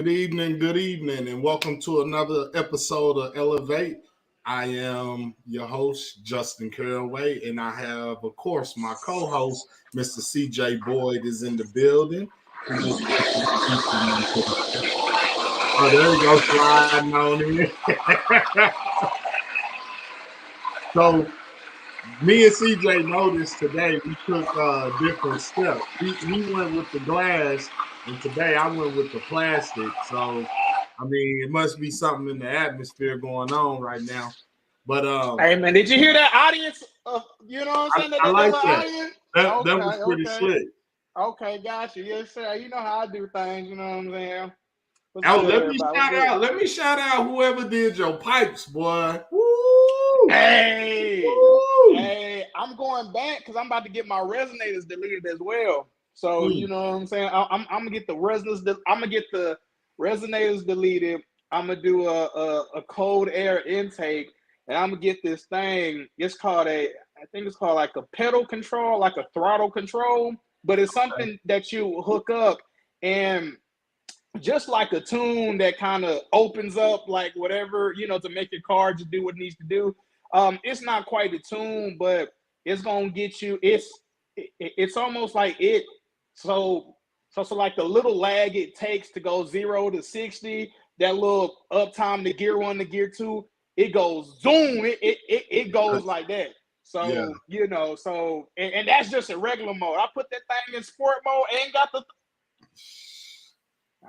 good evening, and welcome to another episode of Elevate. I am your host, Justin Caraway, and I have, of course, my co-host, Mr. CJ Boyd, is in the building. Oh, there you go, sliding on in. So, me and CJ noticed today we took different steps. He went with the glass, and today I went with the plastic. So, I mean, it must be something in the atmosphere going on right now. But Hey man, did you hear that audience? You know what I'm saying? That I little like that. audience. That Okay, was pretty okay, slick. okay. Got you. Yes, sir. You know how I do things. You know what I'm saying? What's Oh, good, everybody? What's good? let me shout out whoever did your pipes, boy. Woo! Hey, Woo! hey. I'm going back because I'm about to get my resonators deleted as well. So you Mm, know what I'm saying? I'm gonna get the resonators. I'm gonna get the resonators deleted. I'm gonna do a cold air intake, and I'm gonna get this thing. It's called I think it's called like a pedal control, like a throttle control, but it's okay. something that you hook up and just like a tune that kind of opens up like whatever, to make your car just do what it needs to do. It's not quite a tune, but it's gonna get you. It's almost like it. So like the little lag it takes to go 0 to 60, that little up time to gear one to gear two, it goes zoom. It goes like that. Yeah. So that's just a regular mode. I put that thing in sport mode. Ain't got the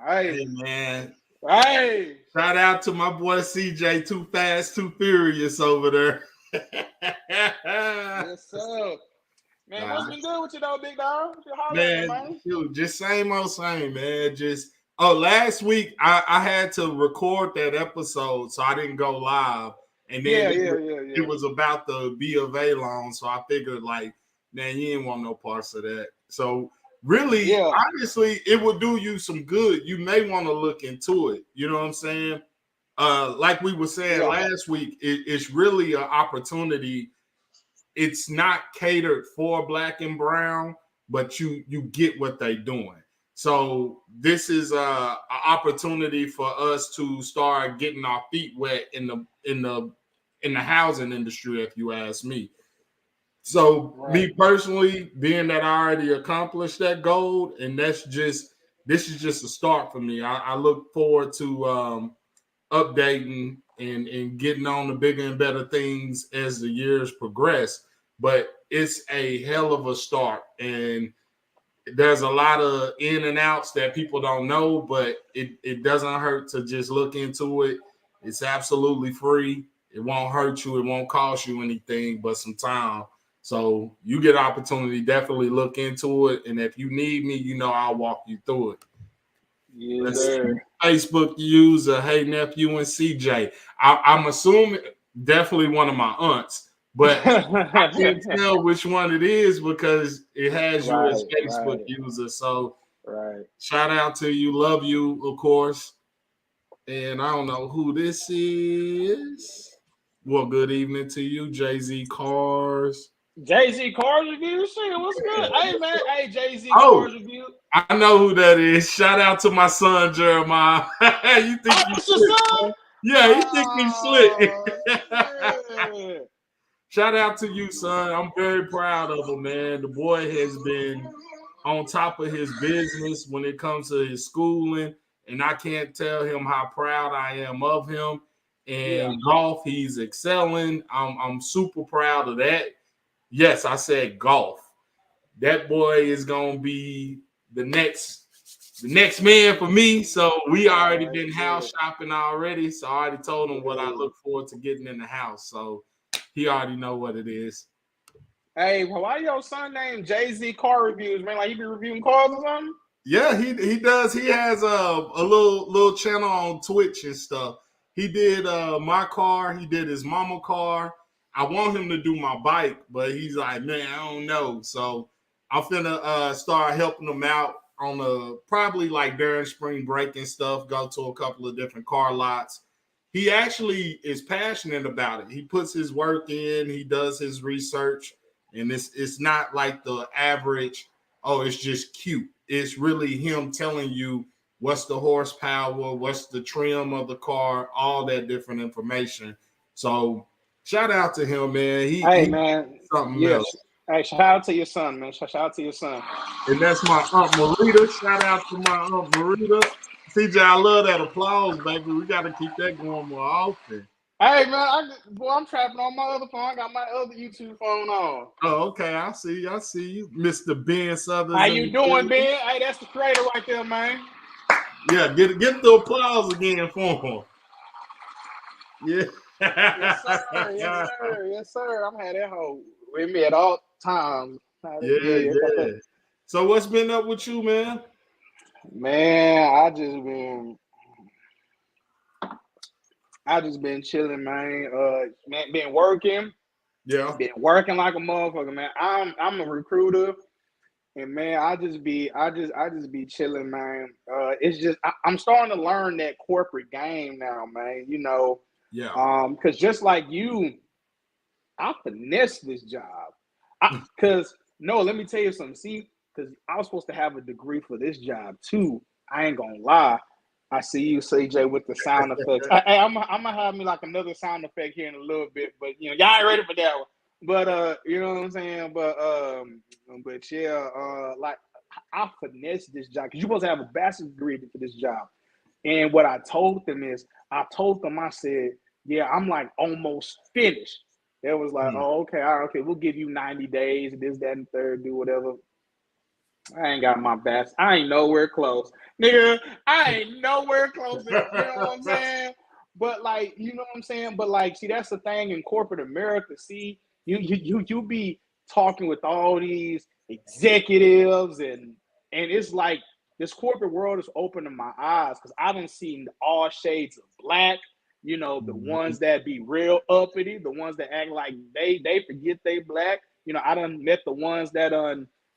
Hey, hey. man. Hey, Shout out to my boy CJ, Too Fast, Too Furious over there. yes, sir. Man, what's Nah, been good with you though, big dog? What you hollering at, man, man? shoot, just same old same, man. Just last week I had to record that episode, so I didn't go live, and then Yeah, it yeah. was about the B of A loan, so I figured like, man, you didn't want no parts of that. So really, Yeah, honestly, it would do you some good. You may want to look into it. You know what I'm saying? Like we were saying yeah, last week, it's really an opportunity. It's not catered for black and brown, but you get what they're doing. So this is a opportunity for us to start getting our feet wet in the housing industry, if you ask me. So right. me personally, being that I already accomplished that goal, and this is just a start for me. I look forward to updating and getting on the bigger and better things as the years progress. But it's a hell of a start. And there's a lot of in and outs that people don't know, but it doesn't hurt to just look into it. It's absolutely free. It won't hurt you. It won't cost you anything but some time. So you get an opportunity, definitely look into it. And if you need me, I'll walk you through it. Yes, Let's see. sir. Facebook user, hey nephew and CJ. I'm assuming definitely one of my aunts, but I can't tell which one it is because it has you as Right, Facebook right, user. So right. shout out to you, love you, of course. And I don't know who this is. Well, good evening to you, Jay Z Cars. Jay-Z Cars Review? Shit, what's good? Hey, man. Hey, Jay-Z Oh, Cars Review. I know who that is. Shout out to my son Jeremiah. You think Oh, you that's your slick? son? Man. Yeah, he think he's slick. Oh, shit. Shout out to you, son. I'm very proud of him, man. The boy has been on top of his business when it comes to his schooling, and I can't tell him how proud I am of him. Yeah. And golf, he's excelling. I'm super proud of that. Yes, I said golf. That boy is gonna be the next man for me. So we already Oh, been that's house good. shopping already. So I already told him what I Good. look forward to getting in the house. So he already know what it is. Hey, why your son named Jay-Z Car Reviews, man? Like he be reviewing cars or something? Yeah, he does. He has a little channel on Twitch and stuff. He did my car. He did his mama car. I want him to do my bike, but he's like, man, I don't know. So I'm finna start helping him out on probably like during spring break and stuff. Go to a couple of different car lots. He actually is passionate about it. He puts his work in. He does his research, and it's not like the average. Oh, it's just cute. It's really him telling you what's the horsepower, what's the trim of the car, all that different information. So shout out to him, man. Hey, He man. something Yes. else. Hey, shout out to your son, man. Shout out to your son. And that's my Aunt Marita. Shout out to my Aunt Marita. CJ, I love that applause, baby. We got to keep that going more often. Hey, man. I'm trapping on my other phone. I got my other YouTube phone on. Oh, okay. I see you. Mr. Ben Southers. How you doing, Ben? Hey, that's the creator right there, man. Yeah, get the applause again for him. Yeah. Yes, sir. Yes, sir. Yes, sir. I'm had that hoe with me at all times. Yeah. So what's been up with you, man? Man, I just been chilling, man. Man, been working. Yeah. Been working like a motherfucker, man. I'm a recruiter, and man, I just be chilling, man. It's just I'm starting to learn that corporate game now, man. You know, because just like you, I finessed this job. Let me tell you something. See, because I was supposed to have a degree for this job too. I ain't gonna lie. I see you, CJ, with the sound effects. I'm gonna have me like another sound effect here in a little bit, but you know, y'all ain't ready for that one. But you know what I'm saying. But yeah, like I finessed this job because you're supposed to have a bachelor's degree for this job. And what I told them is, I said, yeah, I'm like almost finished. It was like, oh, okay, all right, okay, we'll give you 90 days, this, that, and third, do whatever. I ain't got my best. I ain't nowhere close. Nigga, I ain't nowhere close. You know what I'm saying? But like, you know what I'm saying? But like, see, that's the thing in corporate America. See, you be talking with all these executives and it's like this corporate world is opening my eyes because I done seen all shades of black. You know, the ones that be real uppity, the ones that act like they forget they black. You know, I done met the ones that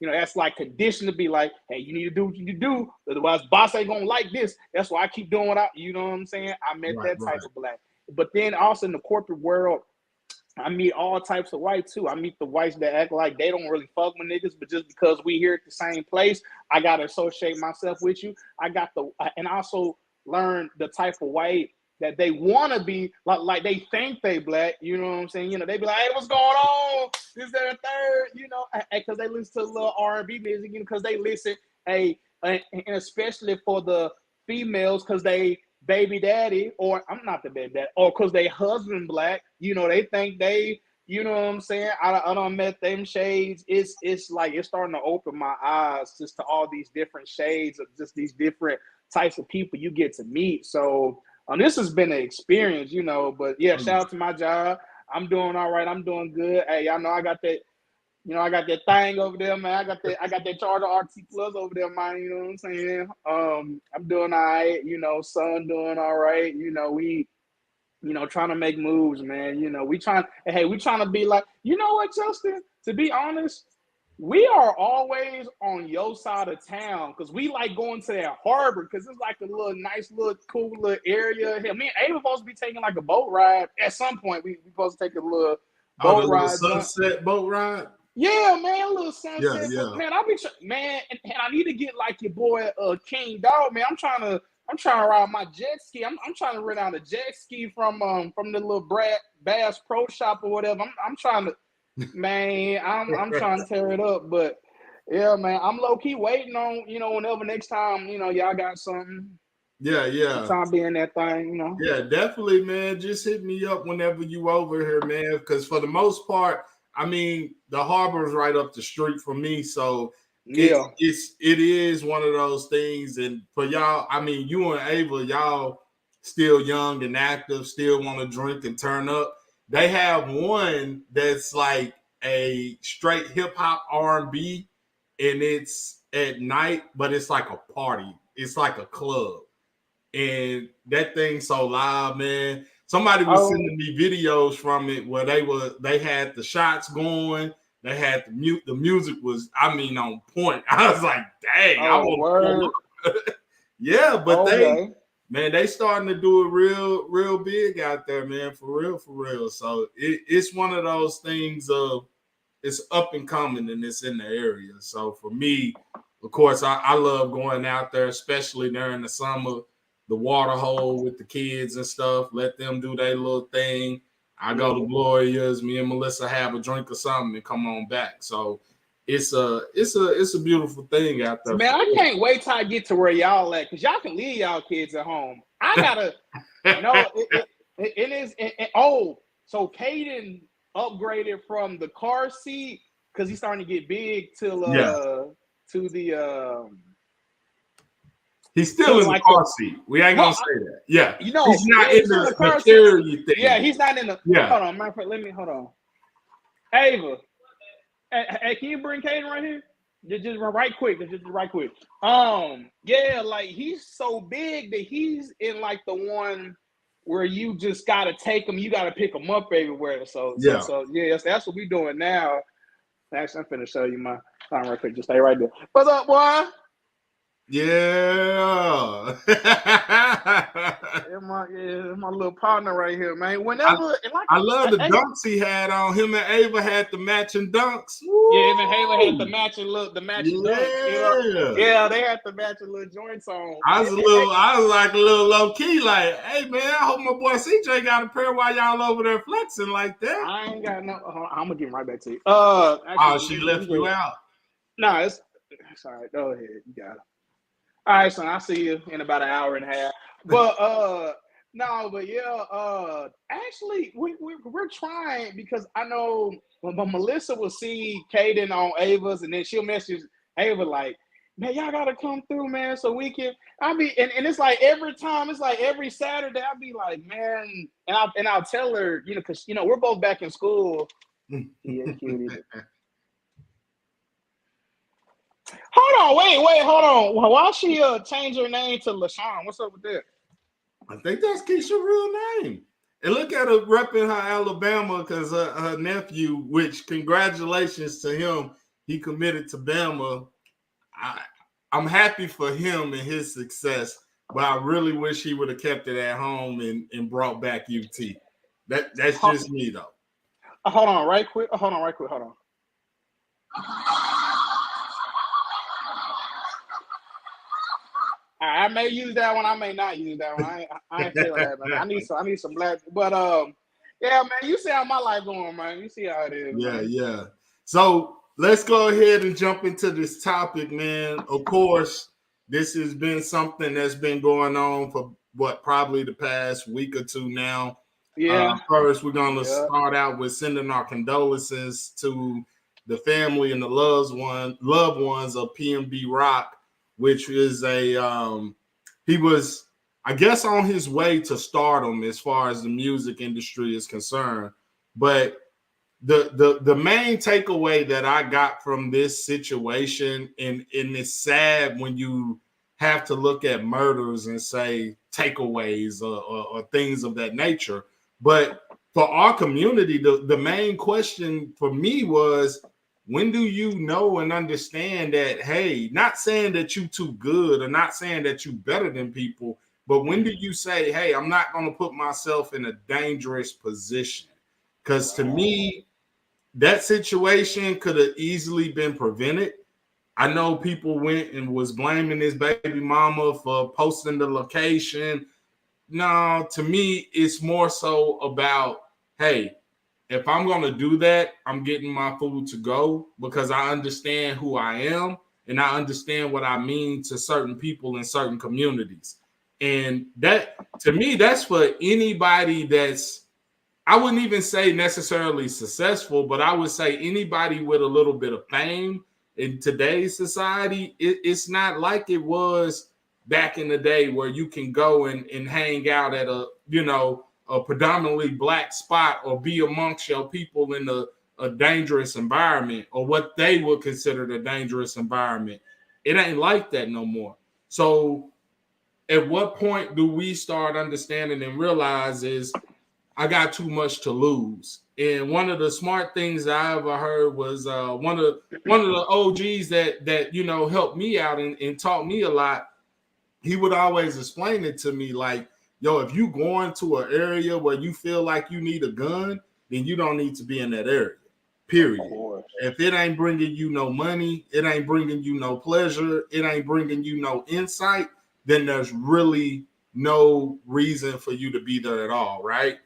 that's like conditioned to be like, hey, you need to do what you do. Otherwise, boss ain't gonna like this. That's why I keep doing what you know what I'm saying? I met that type of black. But then also in the corporate world, I meet all types of whites too. I meet the whites that act like they don't really fuck with niggas, but just because we here at the same place, I gotta associate myself with you. And also learn the type of white that they want to be like they think they black, you know what I'm saying? You know, they be like, hey, what's going on? This, that, and third, you know, because they listen to a little R&B music, you know, because they listen, and especially for the females, because they baby daddy, or I'm not the baby daddy, or because they husband black, you know, they think they, you know what I'm saying? I don't met them shades. It's like it's starting to open my eyes just to all these different shades of just these different types of people you get to meet. So this has been an experience, you know, but yeah, shout out to my job. I'm doing all right. I'm doing good. Hey, y'all know I got that, you know, I got that thing over there, man. I got that Charger RT Plus over there, man. You know what I'm saying? I'm doing all right. You know, son doing all right. You know, we, you know, trying to make moves, man. You know, we trying to be like, you know what, Justin? To be honest, we are always on your side of town because we like going to that harbor because it's like a little nice, little cool little area. Hell, me and Ava supposed to be taking like a boat ride at some point. We supposed to take a little boat the ride. sunset boat ride. Yeah, man, a little sunset. Yeah. Man, and I need to get like your boy King Dog, man. I'm trying to ride my jet ski. I'm trying to rent out a jet ski from the little Bass Pro Shop or whatever. I'm trying to, man. I'm trying to tear it up, but yeah, man. I'm low key waiting on, you know, whenever next time, you know, y'all got something. Yeah. Time to be in that thing, you know. Yeah, definitely, man. Just hit me up whenever you over here, man. Because for the most part, I mean, the harbor is right up the street from me, so Yeah, it is one of those things. And for y'all, I mean, you and Ava, y'all still young and active, still want to drink and turn up. They have one that's like a straight hip hop R&B, and it's at night, but it's like a party. It's like a club, and that thing's so loud, man. Somebody was sending me videos from it where they had the shots going, they had the music was, I mean, on point. I was like, dang, I want to pull up. Yeah, but they starting to do it real big out there, man, for real. So it's one of those things of it's up and coming and it's in the area. So for me, of course, I love going out there, especially during the summer, the water hole with the kids and stuff. Let them do their little thing. I go to Gloria's. Me and Melissa have a drink or something and come on back. So it's a beautiful thing out there. Man, I can't wait till I get to where y'all at, because y'all can leave y'all kids at home. I gotta it is. Oh, so Caden upgraded from the car seat because he's starting to get big to the he's still in the car seat. We ain't gonna say that. Yeah, he's not in the maturity thing. Yeah, he's not in the. Yeah. Hold on, my friend. Let me hold on. Ava, hey, can you bring Caden right here? Just right quick. Just right quick. Yeah, like he's so big that he's in like the one where you just gotta take him. You gotta pick him up everywhere. So yeah, that's what we doing now. Actually, I'm finna show you my time right quick. Just stay right there. What's up, boy? Yeah. my little partner right here, man. Whenever I love the dunks he had on. Him and Ava had the matching dunks. Woo! Yeah, him and Ava had the matching dunks. You know? Yeah, they had the matching little joints on. I was like a little low key, like, hey man, I hope my boy CJ got a pair while y'all over there flexing like that. I ain't got no. I'm gonna get right back to you. She left you out. No, it's all right. Go ahead, you got it. All right, son. I'll see you in about an hour and a half. But actually, we're trying, because I know when Melissa will see Caden on Ava's, and then she'll message Ava like, man, y'all gotta come through, man, so we can. And it's like every time, it's like every Saturday, I'll be like, man, and I'll tell her, because we're both back in school. Yeah, cutie. Hold on, wait, hold on. Why she change her name to LaShawn? What's up with that? I think that's Keisha's real name. And look at her repping her Alabama, because her nephew, which congratulations to him, he committed to Bama. I'm happy for him and his success, but I really wish he would have kept it at home and brought back UT. That's just me though. Hold on, right quick. Hold on. I may use that one. I may not use that one. I ain't feeling that, man. I need some black. But yeah, man. You see how my life going, man. You see how it is. Yeah, man. yeah. So let's go ahead and jump into this topic, man. Of course, this has been something that's been going on for probably the past week or two now. Yeah. First, we're gonna start out with sending our condolences to the family and the loved ones of Pnb Rock, which is he was, I guess, on his way to stardom as far as the music industry is concerned. But the main takeaway that I got from this situation, and it's sad when you have to look at murders and say takeaways or things of that nature. But for our community, the main question for me was, when do you know and understand that, hey, not saying that you too good or not saying that you better than people, but when do you say, hey, I'm not going to put myself in a dangerous position? Because to me, that situation could have easily been prevented. I know people went and was blaming his baby mama for posting the location. No, to me, it's more so about, hey, if I'm going to do that, I'm getting my food to go, because I understand who I am and I understand what I mean to certain people in certain communities. And that, to me, that's for anybody that's, I wouldn't even say necessarily successful, but I would say anybody with a little bit of fame in today's society. It's not like it was back in the day where you can go and hang out at a predominantly black spot or be amongst your people in a dangerous environment, or what they would consider the dangerous environment. It ain't like that no more. So at what point do we start understanding and realize is, I got too much to lose? And one of the smart things I ever heard was one of the OGs that helped me out and taught me a lot. He would always explain it to me like, yo, if you go into an area where you feel like you need a gun, then you don't need to be in that area. Of period. course. If it ain't bringing you no money, it ain't bringing you no pleasure, it ain't bringing you no insight, then there's really no reason for you to be there at all, right?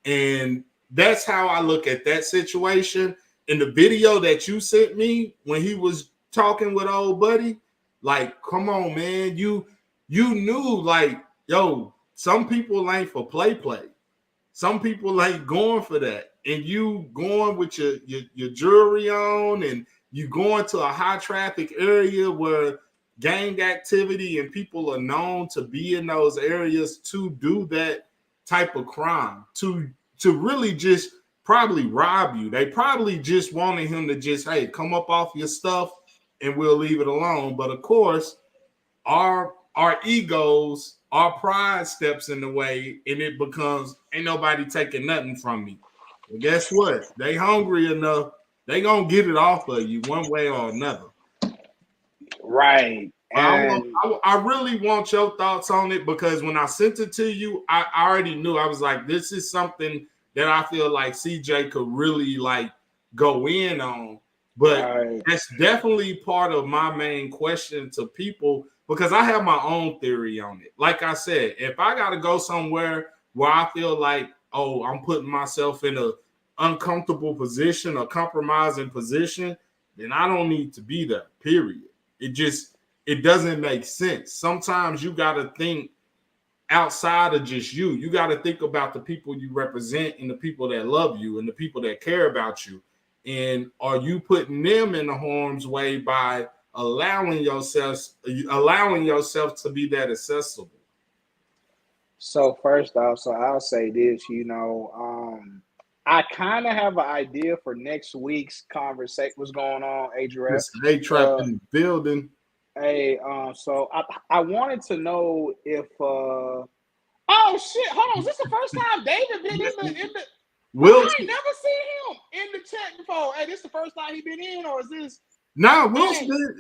And that's how I look at that situation. In the video that you sent me when he was talking with old buddy, like, come on, man, you knew, like, yo, some people ain't for play. Some people ain't going for that. And you going with your jewelry on, and you going to a high traffic area where gang activity and people are known to be in those areas to do that type of crime, to really just probably rob you. They probably just wanted him to just, hey, come up off your stuff and we'll leave it alone. But of course, our egos, our pride steps in the way, and it becomes ain't nobody taking nothing from me. Well, guess what? They hungry enough, they gonna get it off of you one way or another. Right. And I really want your thoughts on it, because when I sent it to you, I already knew. I was like, this is something that I feel like CJ could really like go in on. But right. that's definitely part of my main question to people, because I have my own theory on it. Like I said, if I got to go somewhere where I feel like, oh, I'm putting myself in a uncomfortable position, a compromising position, then I don't need to be there, period. It doesn't make sense. Sometimes you got to think outside of just you. You got to think about the people you represent and the people that love you and the people that care about you. And are you putting them in the harm's way by allowing yourself to be that accessible? So first off, so I'll say this, I kind of have an idea for next week's conversation. What's going on, Adrian? Listen, they trapped in the building. Hey, so I wanted to know if oh shit, hold on, is this the first time David been in the Will, I ain't never seen him in the chat before. Hey, this the first time he been in, or is this no,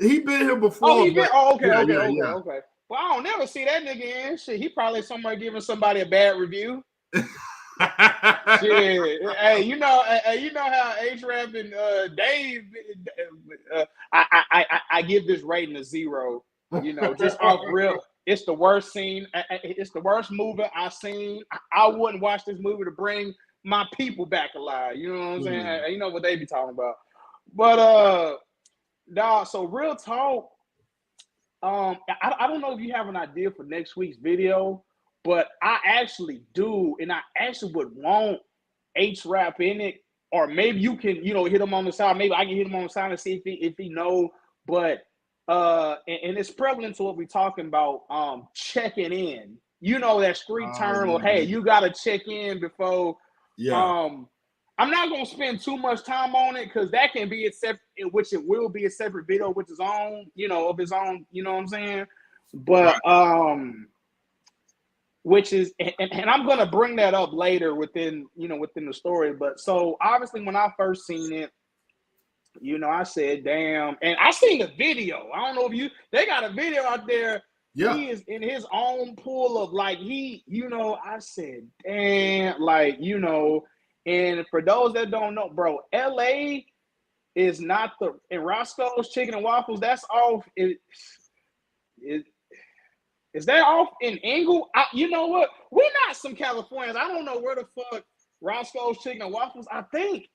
he been here before. Oh, he been okay. Yeah. Well, I don't never see that nigga in. Shit, he probably somewhere giving somebody a bad review. Shit. Hey, you know how H-Rap and Dave. I give this rating a 0. Just off real. It's the worst scene. It's the worst movie I've seen. I wouldn't watch this movie to bring my people back alive. You know what I'm saying? You know what they be talking about. But dog. So real talk. I don't know if you have an idea for next week's video, but I actually do, and I actually would want H-Rap in it, or maybe you can, hit him on the side. Maybe I can hit him on the side and see if he know. But and it's prevalent to what we're talking about. Checking in. That street term, or hey, you gotta check in before. Yeah. I'm not gonna spend too much time on it, because that can be which it will be a separate video with his own, of his own, you know what I'm saying? But which is, and I'm gonna bring that up later within the story. But so obviously when I first seen it, I said, damn, and I seen the video. I don't know if they got a video out there. Yeah. He is in his own pool of like I said, damn, like and for those that don't know, bro, LA is not and Roscoe's Chicken and Waffles, that's off. Is that off in Engle? You know what? We're not some Californians. I don't know where the fuck Roscoe's Chicken and Waffles. I think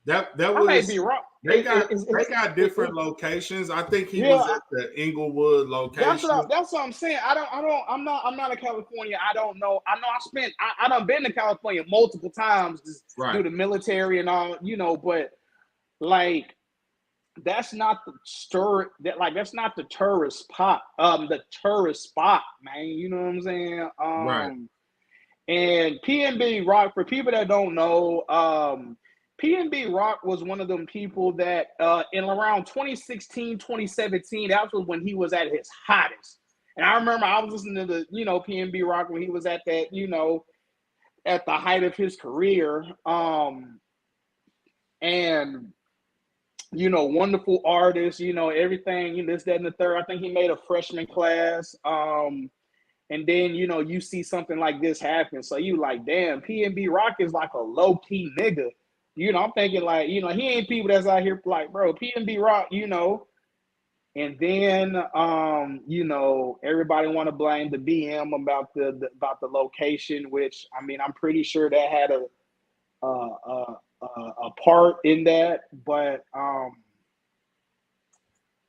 that I may be wrong. They got different locations. I think he was at the Inglewood location. That's what I'm saying. I'm not a California. I don't know. I know I done been to California multiple times just through the military and all, but like that's not the that's not the tourist spot. The tourist spot, man. You know what I'm saying? And Pnb Rock, for people that don't know, Pnb Rock was one of them people that in around 2016, 2017, that was when he was at his hottest. And I remember I was listening to the, Pnb Rock when he was at that, at the height of his career. And wonderful artist, everything, this, that, and the third. I think he made a freshman class. And then, you see something like this happen. So you like, damn, Pnb Rock is like a low-key nigga. I'm thinking like, he ain't people that's out here like, bro, Pnb Rock, and then everybody want to blame the BM about the location, which I mean I'm pretty sure that had a part in that, but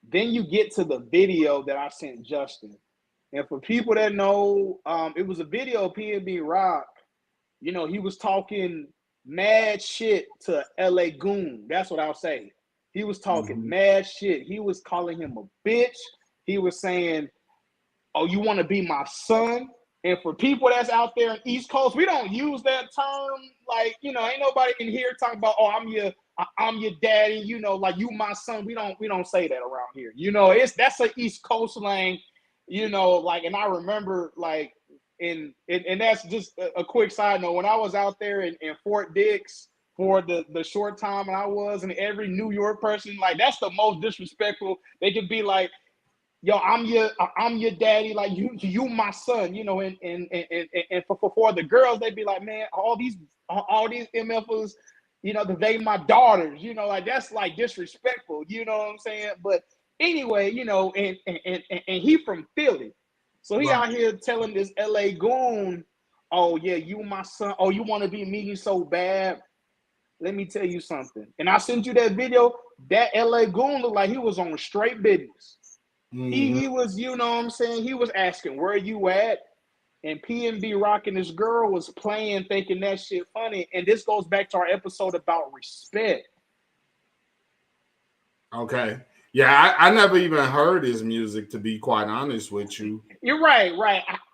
then you get to the video that I sent Justin, and for people that know, it was a video of Pnb Rock. He was talking mad shit to LA Goon. That's what I'll say. He was talking mad shit. He was calling him a bitch. He was saying, "Oh, you want to be my son?" And for people that's out there in East Coast, we don't use that term. Like, ain't nobody in here talking about, "Oh, I'm your daddy." Like you my son. We don't say that around here. That's an East Coast slang. Like, and I remember like. And that's just a quick side note. When I was out there in Fort Dix for the short time I was, and every New York person, like, that's the most disrespectful. They could be like, "Yo, I'm your daddy, like you my son," and for the girls, they'd be like, "Man, all these MFers, they my daughters," like that's like disrespectful, you know what I'm saying? But anyway, and he from Philly. So he out here telling this LA goon, "Oh yeah, you my son. Oh, you want to be me so bad? Let me tell you something." And I sent you that video. That LA goon looked like he was on straight business. He was, what I'm saying? He was asking, "Where you at?" And Pnb Rock and this girl was playing, thinking that shit funny. And this goes back to our episode about respect. Okay. Yeah, I never even heard his music, to be quite honest with you. You're right.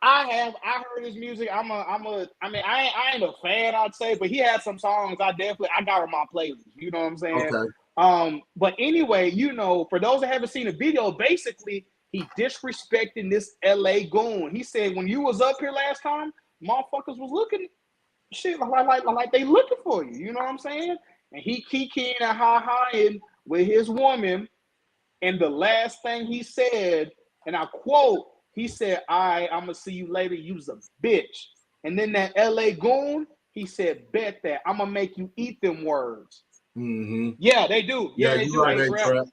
I heard his music. I ain't a fan, I'd say, but he had some songs I got on my playlist. You know what I'm saying? Okay. But anyway, for those that haven't seen the video, basically he disrespecting this LA goon. He said, "When you was up here last time, motherfuckers was looking shit like they looking for you." You know what I'm saying? And he kikiing and ha-haing with his woman. And the last thing he said, and I quote, he said, "I'm going to see you later, you's a bitch." And then that LA goon, he said, "Bet that. I'm going to make you eat them words." Yeah, they do. Yeah, they do. Right,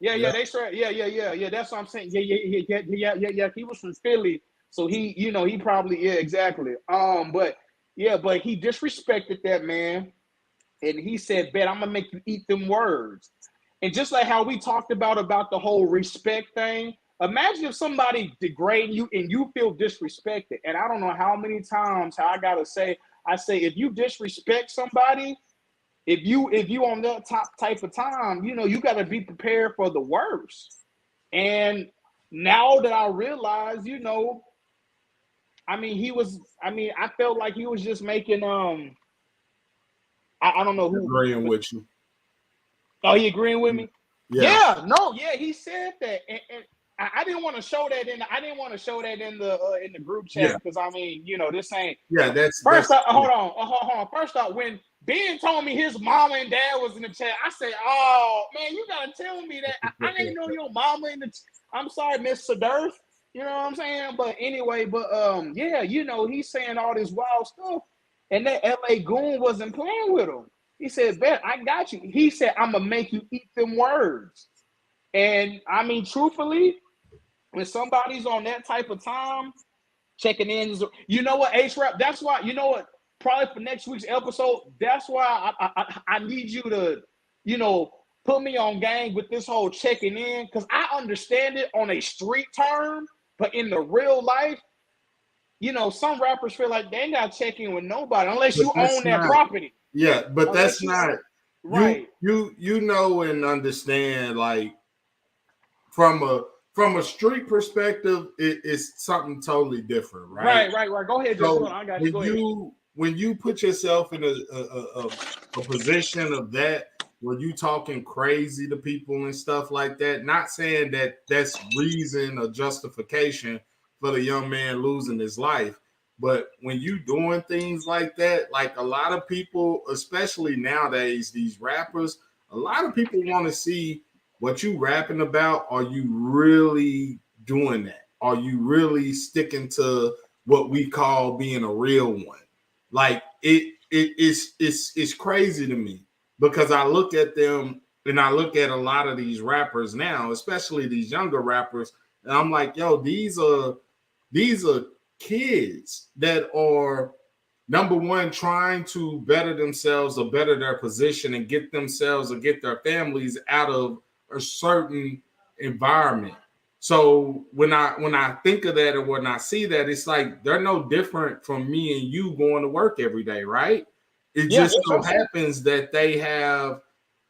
Yeah, they strap. Yeah. That's what I'm saying. Yeah. He was from Philly. So he probably, yeah, exactly. But he disrespected that man. And he said, "Bet I'm going to make you eat them words." And just like how we talked about the whole respect thing, imagine if somebody degrading you and you feel disrespected. And I don't know how many times I gotta say, if you disrespect somebody, if you on that type of time, you gotta be prepared for the worst. And now that I realize, I felt like he was just making I don't know who agreeing with you. Oh, he agreeing with me? Yeah. He said that, and I didn't want to show that in. I didn't want to show that in the group chat because this ain't. Yeah, that's First off, hold on. First off, when Ben told me his mama and dad was in the chat, I said, "Oh man, you gotta tell me that. I didn't know your mama in the. I'm sorry, Miss Durf. You know what I'm saying? But anyway, he's saying all this wild stuff, and that LA goon wasn't playing with him. He said, "Bet, I got you." He said, "I'm going to make you eat them words." And I mean, truthfully, when somebody's on that type of time, checking in, you know what, H-Rap, that's why, probably for next week's episode, that's why I need you to, put me on game with this whole checking in, because I understand it on a street term, but in the real life, some rappers feel like they ain't got to check in with nobody unless you own that property. Yeah, but that's not right. You know and understand, like from a street perspective, it's something totally different, right? Right. Go ahead, so I got you. When you put yourself in a position of that, where you talking crazy to people and stuff like that, not saying that that's reason or justification for the young man losing his life. But when you doing things like that, like a lot of people, especially nowadays, these rappers, a lot of people want to see what you rapping about. Are you really doing that? Are you really sticking to what we call being a real one? Like it's crazy to me because I look at them and I look at a lot of these rappers now, especially these younger rappers, and I'm like, yo, these are kids that are, number one, trying to better themselves or better their position and get themselves or get their families out of a certain environment. So when I think of that and when I see that, it's like they're no different from me and you going to work every day, right? It Yeah, just so sure. happens that they have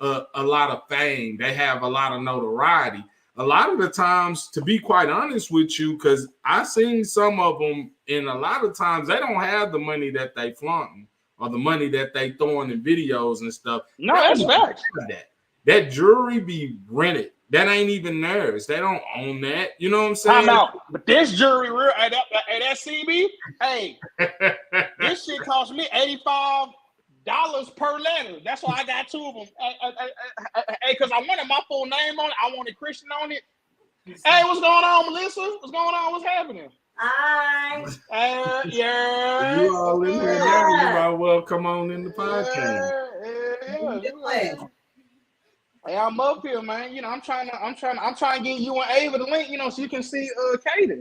a lot of fame, they have a lot of notoriety. A lot of the times, to be quite honest with you, because I've seen some of them, and a lot of times they don't have the money that they flaunting or the money that they throwing in videos and stuff. No, They don't that's even facts. have that. That jewelry be rented. That ain't even theirs. They don't own that. You know what I'm Time saying? out. But this jury real at that CB, hey, this shit cost me $85 per letter. That's why I got two of them. Hey, because I wanted my full name on it. I wanted Christian on it. Hey, what's going on, Melissa? What's going on? What's happening? Hi. Yeah. You all in here now. You might well come on in the podcast. Yeah. Hey, I'm up here, man. You know, I'm trying to get you and Ava the link, you know, so you can see Kaden.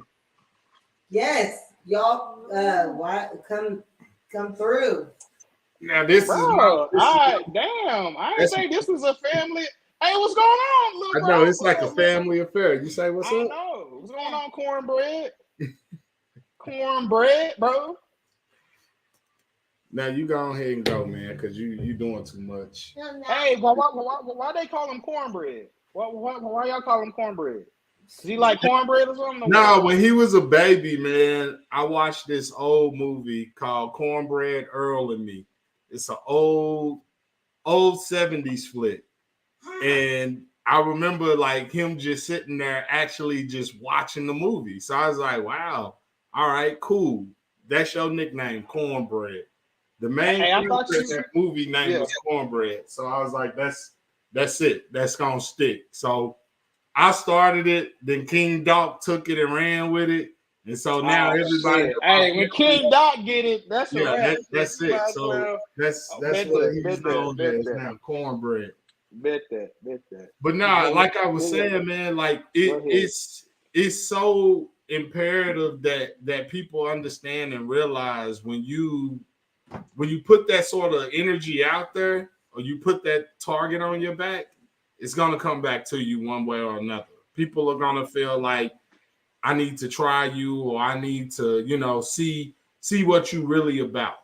Yes, y'all. Why come through? Now this Bro, is all right, damn. I ain't say this was a family. Hey, what's going on, little I bro? know it's like a family affair. You say what's I up? know. What's going on, cornbread? Cornbread, bro. Now you go ahead and go, man, because you doing too much. Hey, why they call him cornbread? Why y'all call him cornbread? Is he like cornbread or something? No, when he was a baby, man, I watched this old movie called Cornbread Earl and Me. It's an old 70s flick. And I remember like him just sitting there actually just watching the movie. So I was like, wow, all right, cool. That's your nickname, Cornbread. The main character in that movie name was Cornbread. So I was like, that's it. That's gonna stick. So I started it, then King Doc took it and ran with it. And so now everybody. Hey, when King Doc get it, that's a wrap. That's it. So that's what he's known as now, Cornbread. Bet that. But nah, like I was saying, man, like it's so imperative that people understand and realize when you put that sort of energy out there or you put that target on your back, it's gonna come back to you one way or another. People are gonna feel like I need to try you or I need to, you know, see what you really about.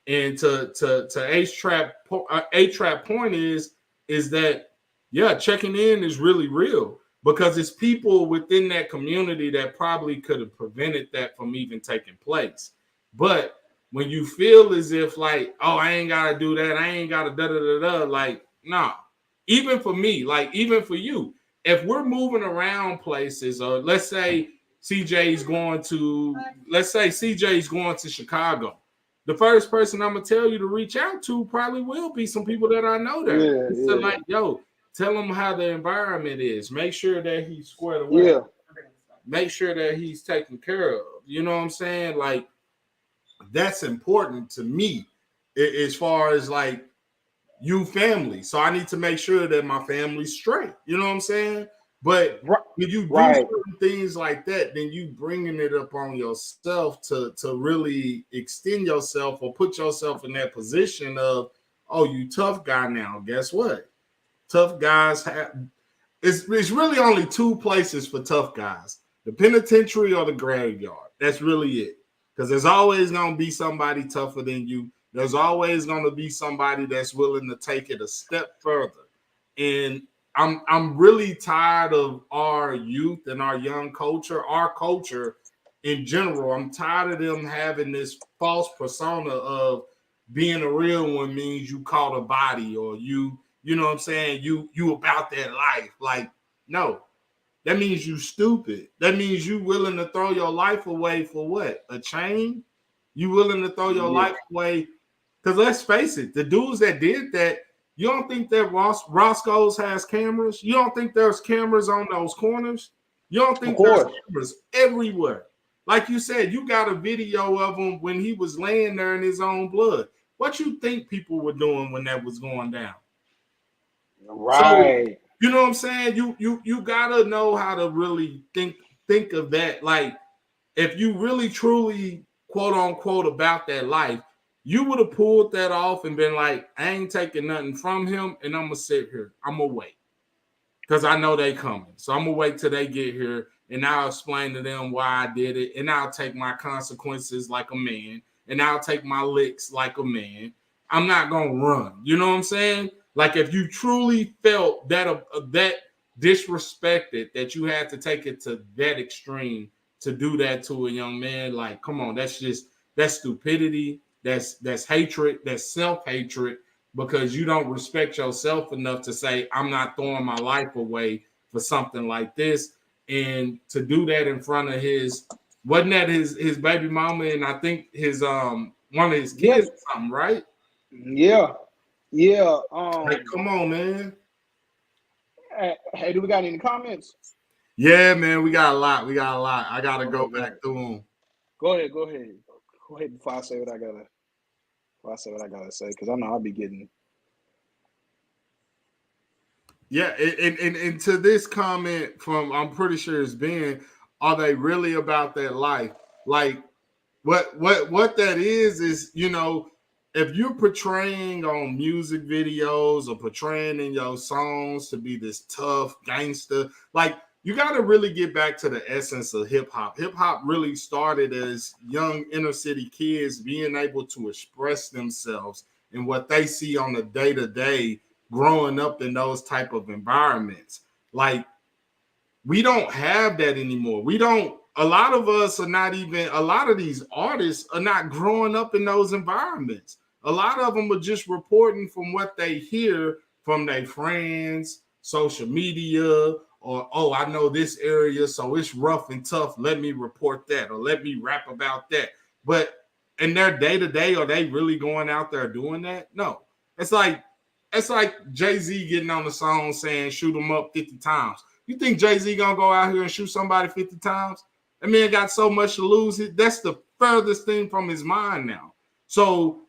And to A-Trap point is that checking in is really real because it's people within that community that probably could have prevented that from even taking place. But when you feel as if like, oh, I ain't gotta do that, I ain't gotta da, like, nah. Even for me, like even for you, if we're moving around places, or let's say CJ's going to Chicago, the first person I'm gonna tell you to reach out to probably will be some people that I know there. So like, yo, tell him how the environment is. Make sure that he's squared away. Yeah. Make sure that he's taken care of. You know what I'm saying? Like, that's important to me as far as like you family. So I need to make sure that my family's straight. You know what I'm saying? But when you do certain things like that, then you bringing it up on yourself to really extend yourself or put yourself in that position of, oh, you tough guy now. Guess what? Tough guys have it's really only two places for tough guys: the penitentiary or the graveyard. That's really it. Because there's always gonna be somebody tougher than you. There's always gonna be somebody that's willing to take it a step further. And I'm really tired of our youth and our young culture, our culture in general. I'm tired of them having this false persona of being a real one means you caught a body or you know what I'm saying, you about that life. Like, no, that means you stupid. That means you willing to throw your life away for what? A chain? You willing to throw your life away? Because let's face it, the dudes that did that, you don't think that Roscoe's has cameras? You don't think there's cameras on those corners? You don't think there's cameras everywhere? Like you said, you got a video of him when he was laying there in his own blood. What you think people were doing when that was going down? Right. So you know what I'm saying? You gotta know how to really think of that. Like if you really truly quote unquote about that life, you would have pulled that off and been like, I ain't taking nothing from him, and I'm gonna sit here. I'm gonna wait. Because I know they coming. So I'm gonna wait till they get here and I'll explain to them why I did it, and I'll take my consequences like a man, and I'll take my licks like a man. I'm not gonna run. You know what I'm saying? Like if you truly felt that disrespected that you had to take it to that extreme to do that to a young man, like come on, that's stupidity, that's hatred, that's self-hatred, because you don't respect yourself enough to say, I'm not throwing my life away for something like this. And to do that in front of wasn't that his baby mama and I think his one of his Yeah. kids or something, right? Yeah. Yeah. Like, come on, man. Hey, do we got any comments? Yeah, man, we got a lot. We got a lot. I gotta go Okay, back through them. Go ahead. Go ahead before I say what I gotta say, because I know I'll be getting. Yeah, and to this comment from I'm pretty sure it's Ben, are they really about that life? Like what that is if you're portraying on music videos or portraying in your songs to be this tough gangster, like you got to really get back to the essence of hip hop. Hip hop really started as young inner city kids being able to express themselves in what they see on the day to day growing up in those type of environments. Like we don't have that anymore. We don't, a lot of us are not even, a lot of these artists are not growing up in those environments. A lot of them are just reporting from what they hear from their friends, social media, or, oh, I know this area, so it's rough and tough. Let me report that or let me rap about that. But in their day to day, are they really going out there doing that? No. It's like, Jay-Z getting on the song saying shoot them up 50 times. You think Jay-Z gonna go out here and shoot somebody 50 times? That man got so much to lose. That's the furthest thing from his mind now. So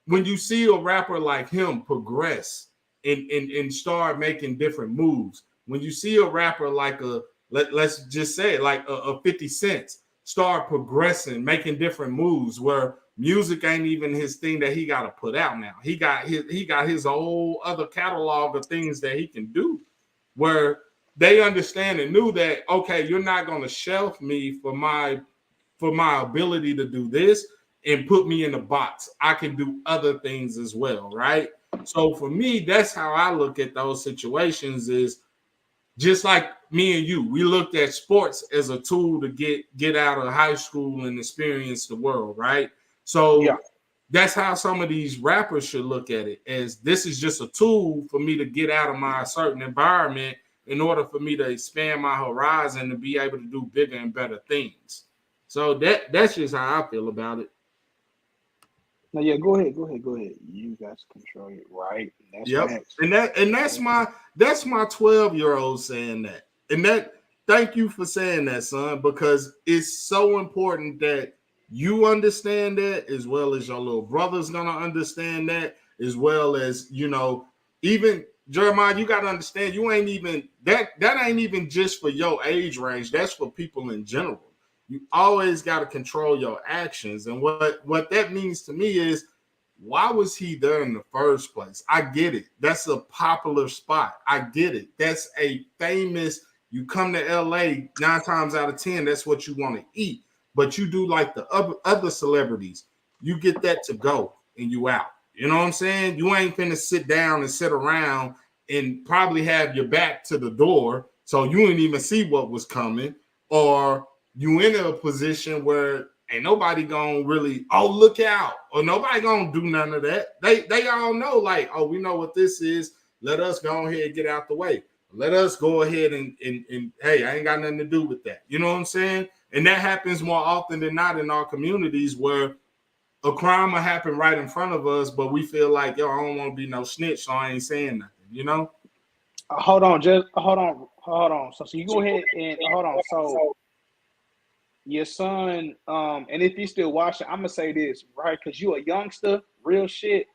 when you see a rapper like him progress and start making different moves, when you see a rapper like let's just say it, like a 50 Cent start progressing, making different moves where music ain't even his thing that he got to put out now. He got his whole other catalog of things that he can do where they understand and knew that, okay, you're not going to shelf me for my ability to do this and put me in a box. I can do other things as well, right? So for me, that's how I look at those situations is just like me and you. We looked at sports as a tool to get out of high school and experience the world, right? Yeah. So that's how some of these rappers should look at it, as this is just a tool for me to get out of my certain environment in order for me to expand my horizon to be able to do bigger and better things. So that's just how I feel about it. No, yeah, go ahead. You guys control it, right? That's Yep. facts. That's my 12-year-old saying that. And that thank you for saying that, son, because it's so important that you understand that as well as your little brother's gonna understand that, as well as even Jeremiah, you gotta understand you ain't even that ain't even just for your age range, that's for people in general. You always got to control your actions. And what that means to me is, why was he there in the first place? I get it. That's a popular spot. I get it. That's a famous, you come to LA 9 times out of 10, that's what you want to eat. But you do like the other celebrities. You get that to go and you out. You know what I'm saying? You ain't finna sit down and sit around and probably have your back to the door so you didn't even see what was coming, or you in a position where ain't nobody gonna really, oh, look out, or nobody gonna do none of that. They all know, like, oh, we know what this is. Let us go ahead and get out the way. Let us go ahead and hey, I ain't got nothing to do with that. You know what I'm saying? And that happens more often than not in our communities where a crime will happen right in front of us, but we feel like, yo, I don't want to be no snitch, so I ain't saying nothing, you know? Hold on, just hold on. So you go ahead and hold on. So your son, and if he's still watching, I'm gonna say this, right? Because you a youngster, real shit.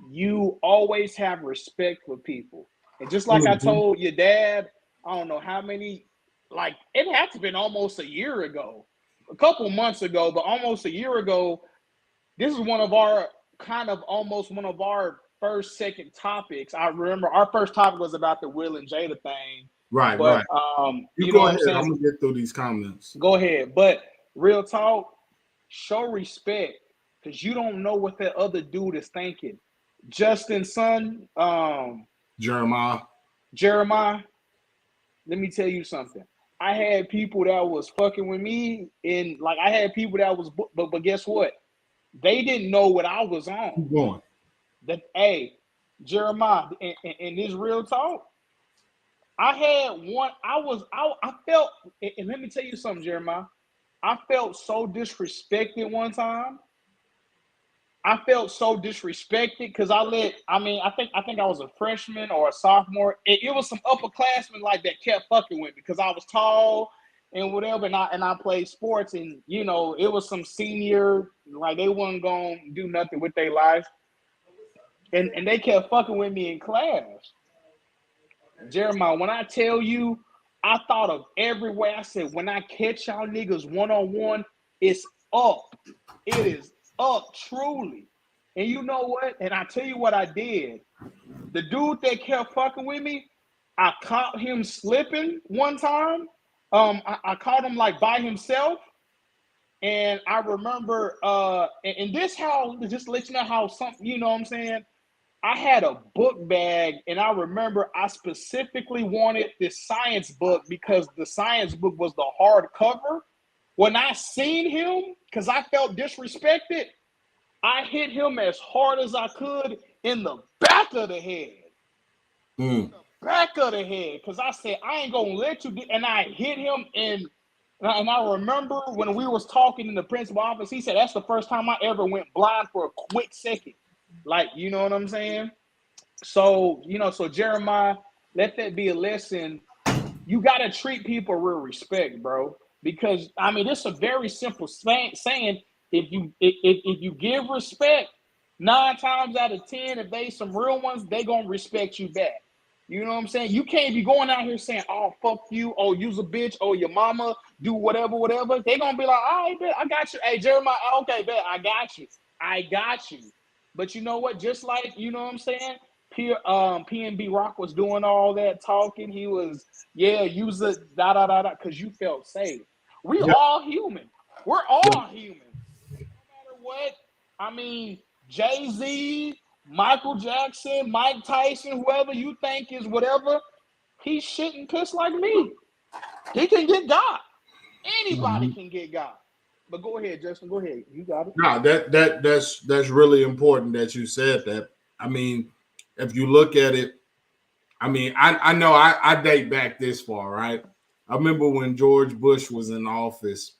You always have respect for people. And just like I told your dad, I don't know how many, like it had to have been almost a year ago, a couple months ago, but almost a year ago. This is one of our almost one of our second topics. I remember our first topic was about the Will and Jada thing. Right, but, right. You go know ahead. what I'm saying? I'm gonna get through these comments. Go ahead. But real talk, show respect because you don't know what that other dude is thinking. Justin's son, Jeremiah. Let me tell you something. I had people that was fucking with me, and like I had people that was, but guess what? They didn't know what I was on. Keep going. That hey, Jeremiah, and this real talk. I had one. I felt, and let me tell you something, Jeremiah. I felt so disrespected one time. I felt so disrespected because I think I was a freshman or a sophomore. It was some upperclassmen like that kept fucking with me because I was tall and whatever, and I played sports, and you know, it was some senior, like they wasn't gonna do nothing with their life. And they kept fucking with me in class. Jeremiah, when I tell you, I thought of every way. I said, when I catch y'all niggas one-on-one, it's up. It is up, truly. And you know what? And I tell you what I did. The dude that kept fucking with me, I caught him slipping one time. I caught him like by himself. And I remember, and this how, just to let you know how something, you know what I'm saying? I had a book bag, and I remember I specifically wanted this science book because the science book was the hardcover. When I seen him, because I felt disrespected, I hit him as hard as I could in the back of the head. The back of the head, because I said, I ain't going to let you get, and I hit him, and I remember when we was talking in the principal office, he said, that's the first time I ever went blind for a quick second. Like, you know what I'm saying? So, you know, so Jeremiah, let that be a lesson. You got to treat people with respect, bro. Because, I mean, it's a very simple saying. If you give respect, 9 times out of 10, if they some real ones, they going to respect you back. You know what I'm saying? You can't be going out here saying, oh, fuck you. Oh, you's a bitch. Oh, your mama, do whatever. They going to be like, all right, bet, I got you. Hey, Jeremiah, okay, bet, I got you. But you know what? Just like, you know what I'm saying? Pnb Rock was doing all that talking. He was, use a da, because you felt safe. We all human. We're all human. No matter what. I mean, Jay-Z, Michael Jackson, Mike Tyson, whoever you think is whatever, he shit and piss like me. He can get got. Anybody can get got. But go ahead, Justin. Go ahead. You got it. No, that's really important that you said that. I mean, if you look at it, I mean, I know I date back this far, right? I remember when George Bush was in office,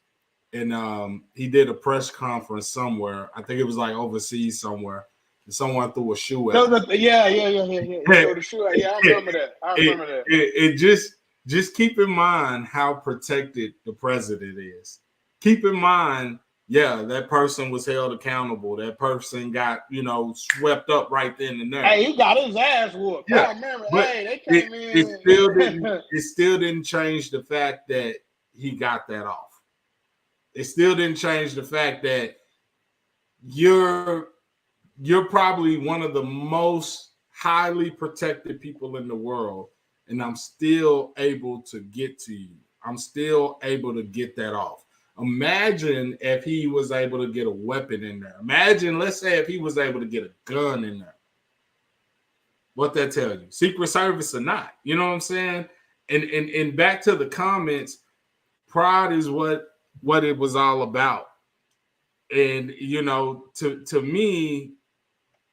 and he did a press conference somewhere. I think it was like overseas somewhere. And someone threw a shoe at him. Yeah. He threw the shoe at. Yeah, I remember that. It just keep in mind how protected the president is. Keep in mind, that person was held accountable. That person got, swept up right then and there. Hey, he got his ass whooped. Yeah, I remember. but Hey, they came in. It still didn't change the fact that he got that off. It still didn't change the fact that you're probably one of the most highly protected people in the world, and I'm still able to get to you. I'm still able to get that off. Imagine if he was able to get a weapon in there. Imagine, let's say, if he was able to get a gun in there. What that tell you? Secret Service or not? You know what I'm saying? And back to the comments, pride is what it was all about. And to me,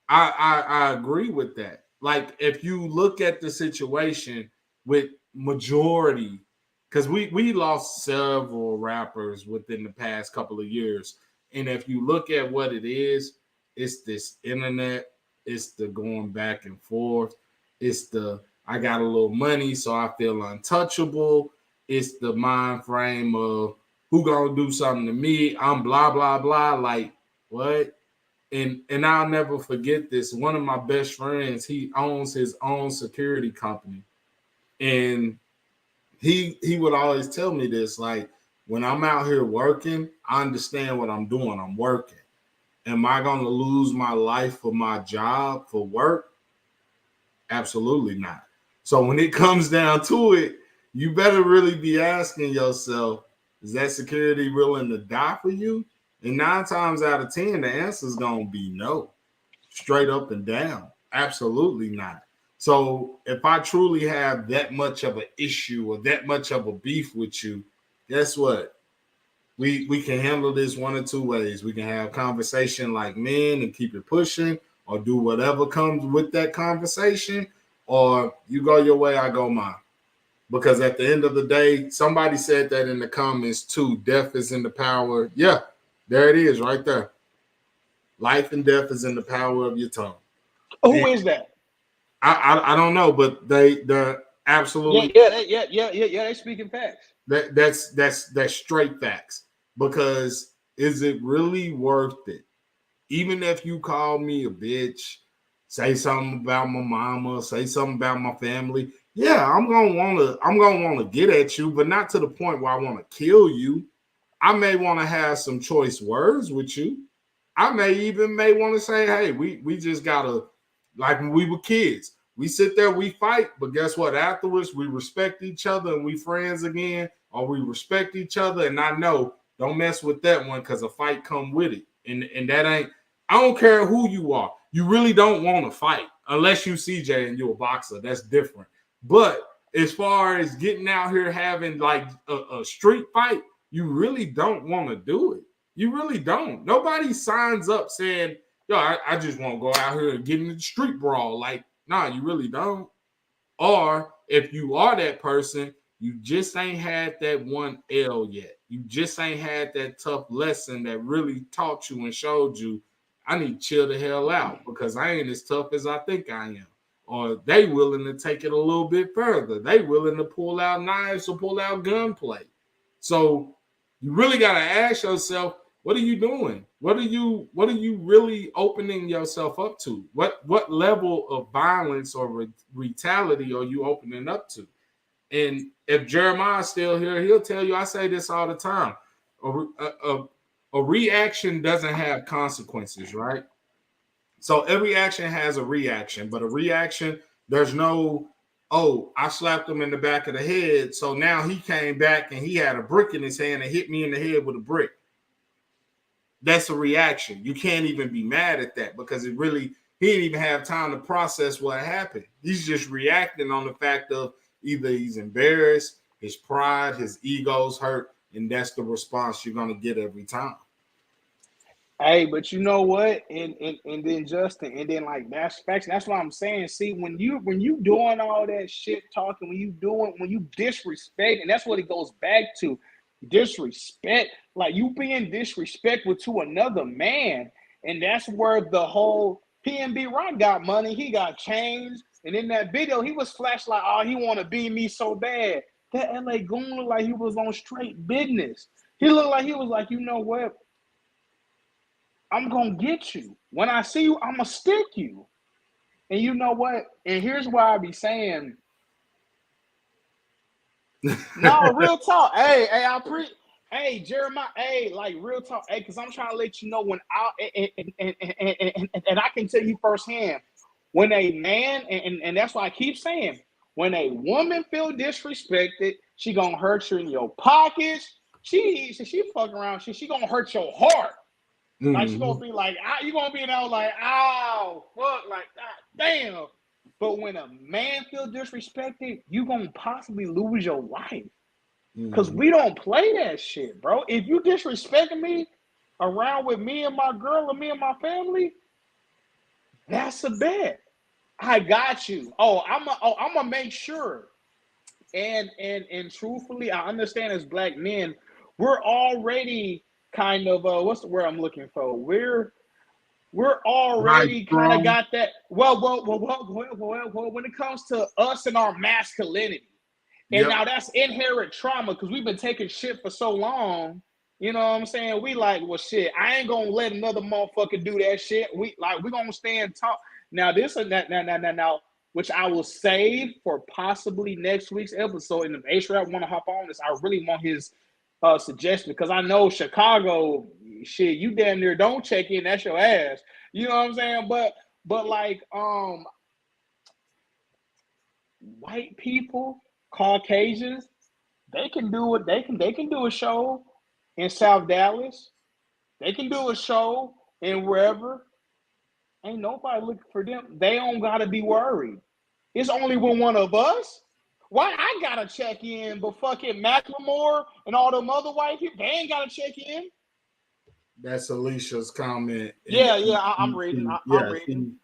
I agree with that. Like, if you look at the situation with majority, because we lost several rappers within the past couple of years, and if you look at what it is, it's this internet, it's the going back and forth, it's the I got a little money, so I feel untouchable. It's the mind frame of who gonna do something to me? I'm blah blah blah. Like, what? And I'll never forget this. One of my best friends, he owns his own security company, and he would always tell me this, like, when I'm out here working, I understand what I'm doing. I'm working. Am I going to lose my life for my job, for work? Absolutely not. So when it comes down to it, you better really be asking yourself, is that security willing to die for you? And 9 times out of 10, the answer is going to be no, straight up and down. Absolutely not. So if I truly have that much of an issue or that much of a beef with you, guess what? We can handle this one or two ways. We can have conversation like men and keep it pushing, or do whatever comes with that conversation, or you go your way, I go mine. Because at the end of the day, somebody said that in the comments too. Death is in the power. Yeah, there it is right there. Life and death is in the power of your tongue. Who And is that? I don't know, but they're absolutely Yeah. They speaking facts. that's straight facts. Because is it really worth it? Even if you call me a bitch, say something about my mama, say something about my family, yeah, I'm gonna wanna get at you, but not to the point where I want to kill you. I may want to have some choice words with you. I may want to say, hey, we just gotta, like when we were kids, we sit there, we fight, but guess what? Afterwards, we respect each other and we friends again, or we respect each other. And I know, don't mess with that one because a fight come with it. And that ain't, I don't care who you are. You really don't want to fight unless you CJ and you're a boxer. That's different. But as far as getting out here having like a street fight, you really don't want to do it. You really don't. Nobody signs up saying, yo, I just want to go out here and get in the street brawl. Like, nah, you really don't. Or if you are that person, you just ain't had that one L yet. You just ain't had that tough lesson that really taught you and showed you, I need to chill the hell out because I ain't as tough as I think I am. Or they willing to take it a little bit further. They willing to pull out knives or pull out gunplay. So you really got to ask yourself, what are you doing? What are you really opening yourself up to? What level of violence or brutality are you opening up to? And if Jeremiah's still here, he'll tell you, I say this all the time. A reaction doesn't have consequences, right? So every action has a reaction, but a reaction, there's no, oh, I slapped him in the back of the head. So now he came back and he had a brick in his hand and hit me in the head with a brick. That's a reaction. You can't even be mad at that because he didn't even have time to process what happened. He's just reacting on the fact of either he's embarrassed, his pride, his ego's hurt, and that's the response you're going to get every time. Hey, but you know what? And then Justin, and then like that's facts. That's what I'm saying. See, when you doing all that shit talking, when you disrespect, and that's what it goes back to. Disrespect, like you being disrespectful to another man. And that's where the whole Pnb Rock got money, he got changed. And in that video, he was flashed like, oh, he want to be me so bad. That LA goon looked like he was on straight business. He looked like he was like, you know what? I'm going to get you. When I see you, I'm going to stick you. And you know what? And here's why I be saying, no, real talk. Hey, Jeremiah, hey, like real talk. Hey, because I'm trying to let you know when and I can tell you firsthand, when a man, and that's why I keep saying, when a woman feel disrespected, she going to hurt you in your pockets. She fuck around. She going to hurt your heart. Mm-hmm. Like, she going to be like, you going to be in there like, oh, fuck, like, God damn. But when a man feel disrespected, you going to possibly lose your life. Because we don't play that shit, bro. If you disrespecting me around with me and my girl or me and my family, that's a bet. I got you. I'm going to make sure. And truthfully, I understand as black men, we're already kind of what's the word I'm looking for? We're already kind of got that. Well, when it comes to us and our masculinity, and now that's inherent trauma because we've been taking shit for so long You know what I'm saying? We like, well, shit, I ain't gonna let another motherfucker do that shit. We gonna stand talk. Now this and that now, which I will save for possibly next week's episode. And if A-Rap want to hop on this, I really want his suggestion because I know Chicago, shit, you damn near don't check in. That's your ass. You know what I'm saying? But like, white people, Caucasians, they can do it. They can do a show in South Dallas. They can do a show in wherever. Ain't nobody looking for them. They don't gotta be worried. It's only when one of us. Why I gotta check in, but fucking Macklemore and all them other white people, they ain't gotta check in. That's Alicia's comment. Yeah, I'm reading. I'm reading.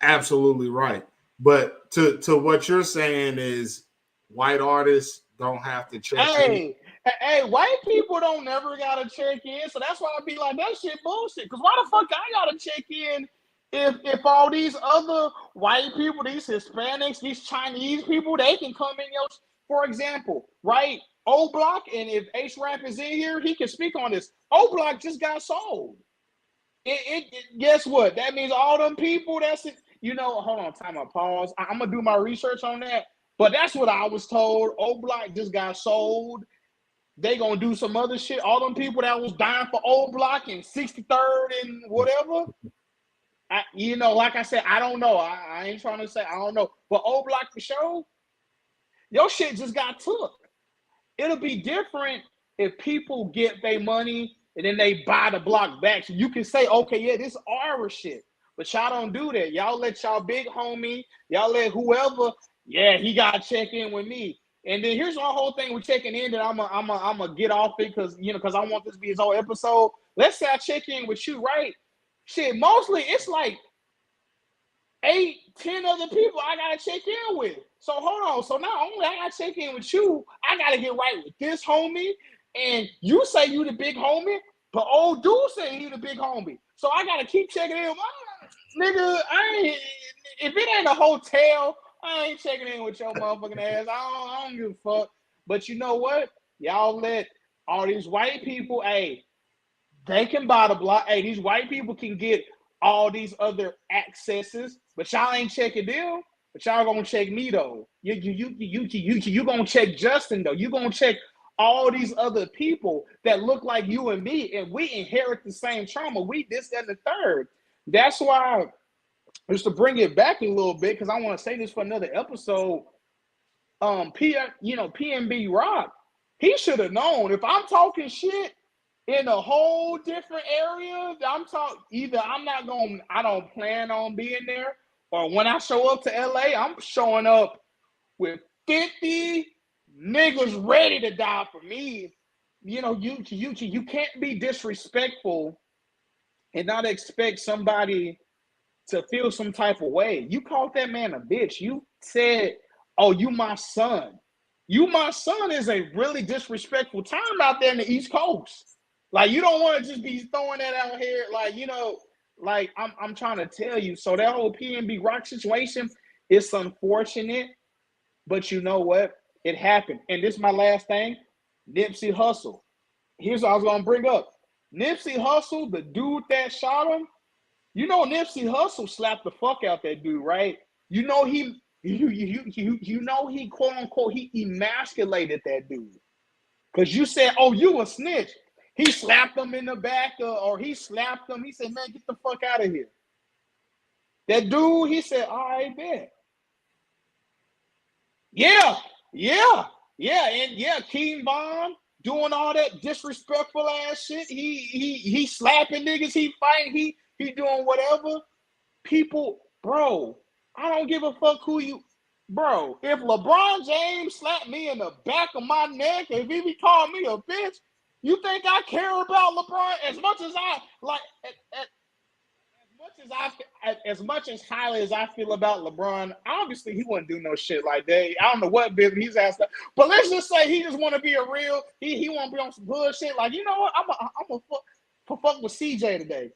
Absolutely right. But to what you're saying is white artists don't have to check in. Hey, white people don't never gotta check in. So that's why I be like, that shit bullshit. Cause why the fuck I gotta check in if all these other white people, these Hispanics, these Chinese people, they can come in, for example, right? O Block, and if H-Rap is in here, he can speak on this. O Block just got sold. Guess what? That means all them people, that's it. You know, hold on, time out, pause. I'm gonna do my research on that. But that's what I was told. O Block just got sold. They gonna do some other shit. All them people that was dying for O Block and 63rd and whatever. Like I said, I don't know. I ain't trying to say I don't know. But O Block for sure, your shit just got took. It'll be different if people get their money and then they buy the block back. So you can say, okay, yeah, this is our shit. But y'all don't do that. Y'all let y'all big homie, y'all let whoever, yeah, he got to check in with me. And then here's my whole thing with checking in that I'm gonna get off it because I want this to be his whole episode. Let's say I check in with you, right? Shit, mostly it's like 8, 10 other people I gotta check in with. So hold on. So not only I gotta check in with you, I gotta get right with this homie. And you say you the big homie, but old dude say he the big homie. So I gotta keep checking in. Nigga, if it ain't a hotel, I ain't checking in with your motherfucking ass. I don't give a fuck. But you know what? Y'all let all these white people, hey, they can buy the block. Hey, these white people can get all these other accesses, but y'all ain't checking them. But y'all gonna check me though. You gonna check Justin though. You gonna check all these other people that look like you and me, and we inherit the same trauma. We this and the third. That's why, just to bring it back a little bit, because I want to say this for another episode. Pnb Rock, he should have known. If I'm talking shit in a whole different area, I don't plan on being there. Or when I show up to LA, I'm showing up with 50 niggas ready to die for me. You can't be disrespectful and not expect somebody to feel some type of way. You called that man a bitch. You said, oh, you my son. You my son is a really disrespectful term out there in the East Coast. Like, you don't want to just be throwing that out here. Like, I'm trying to tell you. So that whole Pnb Rock situation, it's unfortunate, but you know what? It happened. And this is my last thing. Nipsey Hussle. Here's what I was going to bring up. Nipsey Hussle, the dude that shot him, Nipsey Hussle slapped the fuck out that dude, right? He quote unquote, he emasculated that dude. Because you said, oh, you a snitch. He slapped him in the back, or he slapped him. He said, man, get the fuck out of here. That dude, he said, all right, bet. Yeah. And King Von doing all that disrespectful ass shit. He slapping niggas, he fighting, he doing whatever. People, bro, I don't give a fuck who you, bro. If LeBron James slapped me in the back of my neck, if he called me a bitch, you think I care about LeBron as much as I like? As much as highly as I feel about LeBron, obviously he wouldn't do no shit like that. I don't know what business he's asked, but let's just say he just want to be a real. He want to be on some bullshit. Like, you know what? I'm a fuck with CJ today.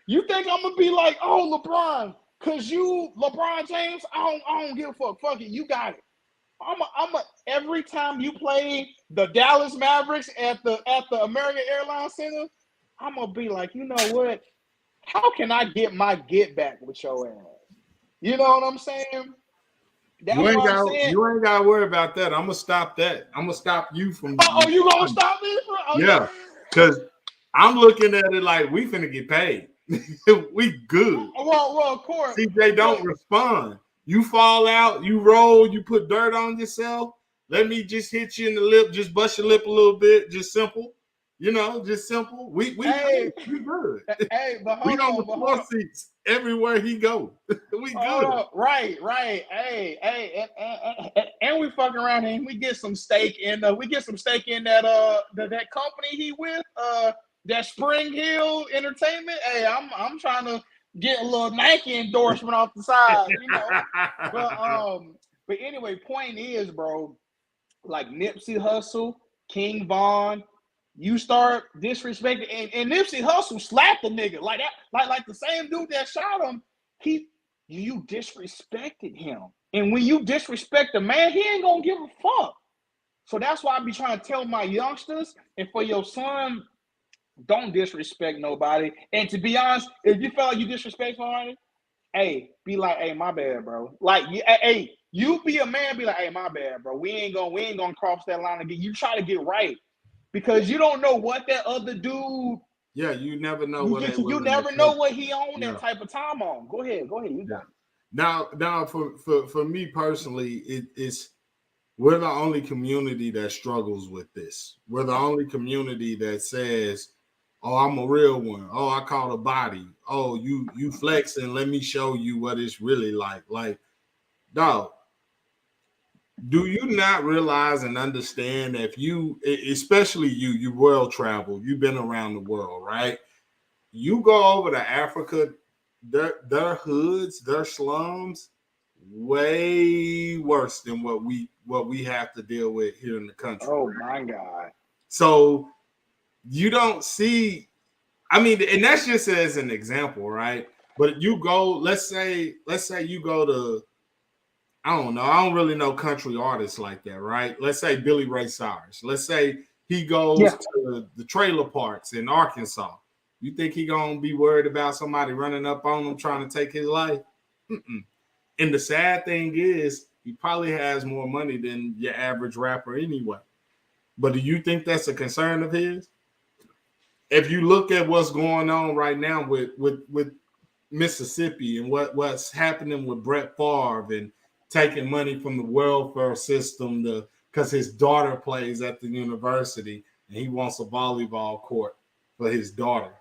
You think I'm gonna be like, oh, LeBron, cause you LeBron James? I don't give a fuck. Fuck it, you got it. every time you play the Dallas Mavericks at the American Airlines Center, I'm gonna be like, you know what? How can I get my get back with your ass? You know what I'm saying? That's You ain't what I'm got saying. you ain't got to worry about that. I'm gonna stop that. I'm gonna stop you from. Oh, you gonna stop me? Yeah, because I'm looking at it like we finna get paid. We good. Well, of course. CJ don't respond. You fall out, you roll, you put dirt on yourself. Let me just hit you in the lip, just bust your lip a little bit, just simple. You know, just simple. We Hey, good. We good. Hey, but We hold on the on, floor seats everywhere he go. We good. Right. Hey, and we fucking around and we get some stake in that company he with, that Spring Hill Entertainment. Hey, I'm trying to get a little Nike endorsement off the side, you know. But anyway, point is, bro, like Nipsey Hussle, King Von, you start disrespecting, and Nipsey Hussle slapped the nigga like that, like the same dude that shot him. You disrespected him, and when you disrespect a man, he ain't gonna give a fuck. So that's why I be trying to tell my youngsters, and for your son, don't disrespect nobody. And to be honest, if you feel like you disrespect somebody, hey, be like, hey, my bad, bro. Like, hey, you be a man, be like, hey, my bad, bro. We ain't gonna cross that line again. You try to get right because you don't know what that other dude. Yeah, you never know You never know what he on that type of time on. Go ahead. You got it. Now, for me personally, it's we're the only community that struggles with this. We're the only community that says, "Oh, I'm a real one. Oh, I caught a body. Oh, you flexing. Let me show you what it's really like." Like, dog, do you not realize and understand that if you, especially you world travel, you've been around the world, right? You go over to Africa, their hoods, their slums, way worse than what we have to deal with here in the country. Oh my God. So you don't see, I mean, and that's just as an example, right? But you go, let's say you go to, I don't know, I don't really know country artists like that, right? Let's say Billy Ray Cyrus. Let's say he goes to the trailer parks in Arkansas. You think he gonna be worried about somebody running up on him trying to take his life? Mm-mm. And the sad thing is, he probably has more money than your average rapper anyway. But do you think that's a concern of his? If you look at what's going on right now with Mississippi and what's happening with Brett Favre and taking money from the welfare system because his daughter plays at the university and he wants a volleyball court for his daughter.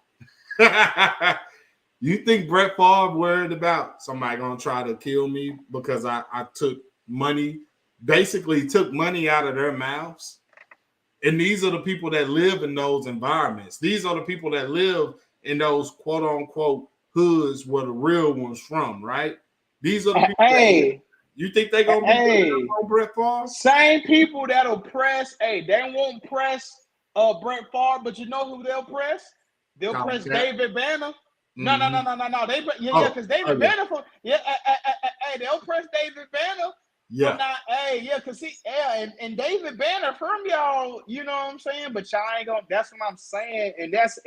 You think Brett Favre worried about somebody gonna try to kill me because I took money, basically took money out of their mouths? And these are the people that live in those environments. These are the people that live in those quote unquote hoods where the real ones from, right? These are the people that you think they gonna be on Brett Favre? Same people that'll press, they won't press Brett Favre, but you know who they'll press? They'll press David Banner. No. Because David Banner they'll press David Banner. Because and David Banner from y'all, you know what I'm saying? But y'all ain't gonna. That's what I'm saying, and that's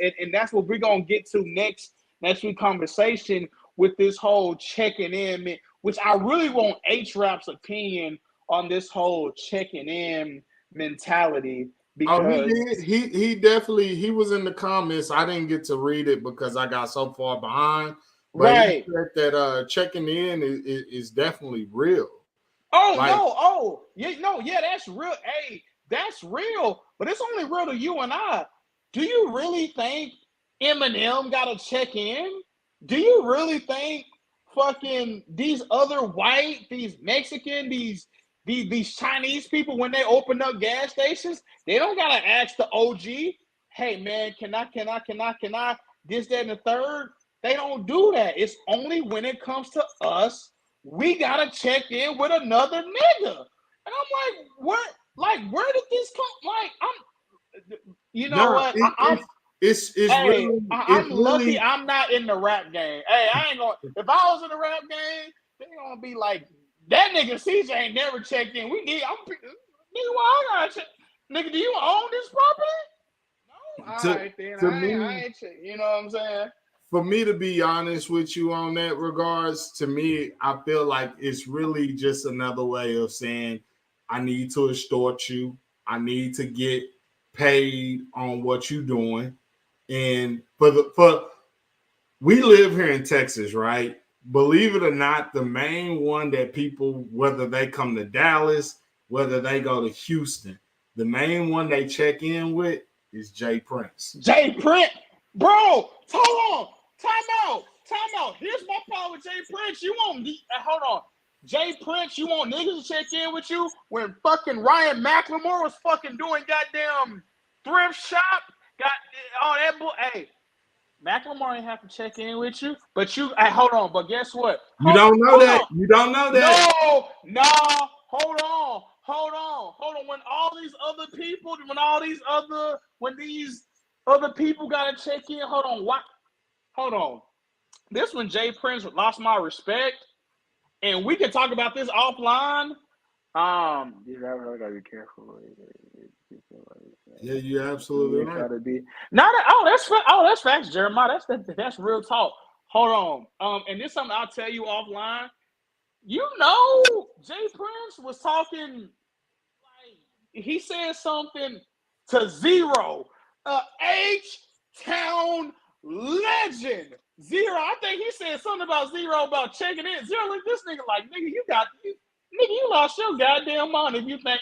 what we're gonna get to next week conversation with this whole checking in, which I really want H-Rap's opinion on this whole checking in mentality. Because he definitely, he was in the comments. I didn't get to read it because I got so far behind. But he said that checking in is definitely real. That's real. Hey, that's real. But it's only real to you and I. Do you really think Eminem got to check in? Do you really think fucking these other white, these Mexican, these Chinese people, when they open up gas stations, they don't gotta ask the OG, hey man, can I, this, that, and the third? They don't do that. It's only when it comes to us, we gotta check in with another nigga. And I'm like, where did this come? Like, I'm lucky I'm not in the rap game. Hey, I ain't gonna, if I was in the rap game, they're gonna be like That nigga CJ ain't never checked in. Nigga, why I gotta check? Nigga, do you own this property? No? All right, then. I ain't check. You know what I'm saying? For me to be honest with you on that regards, to me, I feel like it's really just another way of saying I need to extort you. I need to get paid on what you're doing. And for we live here in Texas, right? Believe it or not, the main one that people, whether they come to Dallas, whether they go to Houston, the main one they check in with is Jay Prince. Jay Prince, bro, hold on, time out. Here's my problem with Jay Prince. You want hold on, Jay Prince, you want niggas to check in with you when fucking Ryan McLemore was fucking doing goddamn thrift shop, got all that Hey, McLemore ain't have to check in with you, but you. Hold on, but guess what? You don't know that. You don't know that. No. Hold on. When these other people gotta check in. Hold on. What? Hold on. This when Jay Prince lost my respect, and we can talk about this offline. You gotta be careful. Yeah, you're absolutely right. That's facts, Jeremiah. That's real talk. Hold on. And this is something I'll tell you offline. You know, Jay Prince was talking like he said something to Zero, H-Town legend. Zero, I think he said something about Zero about checking in. Zero, look this nigga like, nigga, you lost your goddamn mind if you think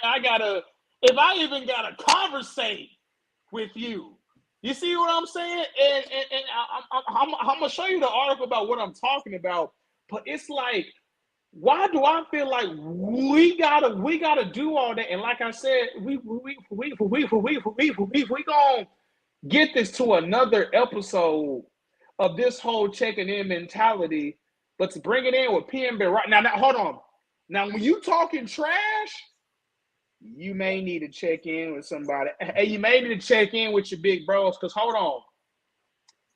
if I even gotta conversate with you. You see what I'm saying? And I'm gonna show you the article about what I'm talking about. But it's like, why do I feel like we gotta do all that? And like I said, we gonna get this to another episode of this whole checking in mentality. But to bring it in with Pnb Rock. Now hold on. Now when you talking trash, you may need to check in with somebody. Hey, you may need to check in with your big bros, because hold on.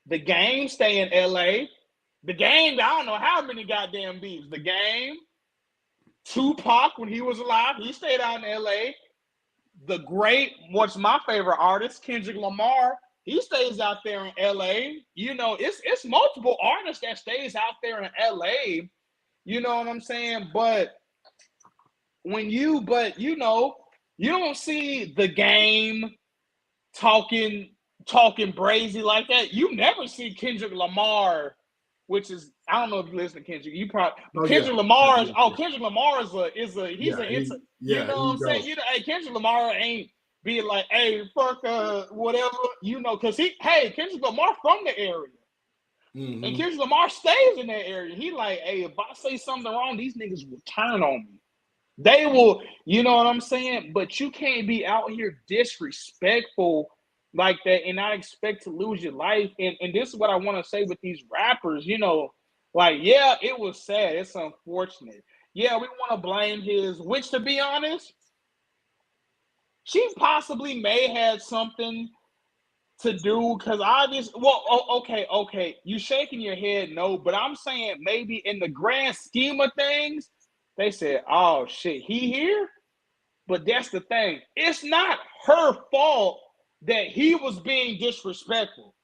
The Game stay in LA. The Game, I don't know how many goddamn beefs. The Game, Tupac, when he was alive, he stayed out in LA. The great, what's my favorite artist, Kendrick Lamar, he stays out there in LA. You know, it's multiple artists that stays out there in LA. You know what I'm saying? But you don't see the Game talking brazy like that. You never see Kendrick Lamar, which is, I don't know if you listen to Kendrick. You probably Kendrick Lamar is Kendrick Lamar you know what I'm saying? You know, hey, Kendrick Lamar ain't being like, hey, fuck whatever, you know, because Kendrick Lamar from the area. Mm-hmm. And Kendrick Lamar stays in that area. He like, hey, if I say something wrong, these niggas will turn on me. They will, you know what I'm saying? But you can't be out here disrespectful like that and not expect to lose your life. And this is what I want to say with these rappers, you know, like, yeah, it was sad. It's unfortunate. Yeah, we want to blame which, to be honest, she possibly may have something to do, because obviously, okay, you shaking your head, no, but I'm saying maybe in the grand scheme of things, they said, oh shit, he here? But that's the thing. It's not her fault that he was being disrespectful.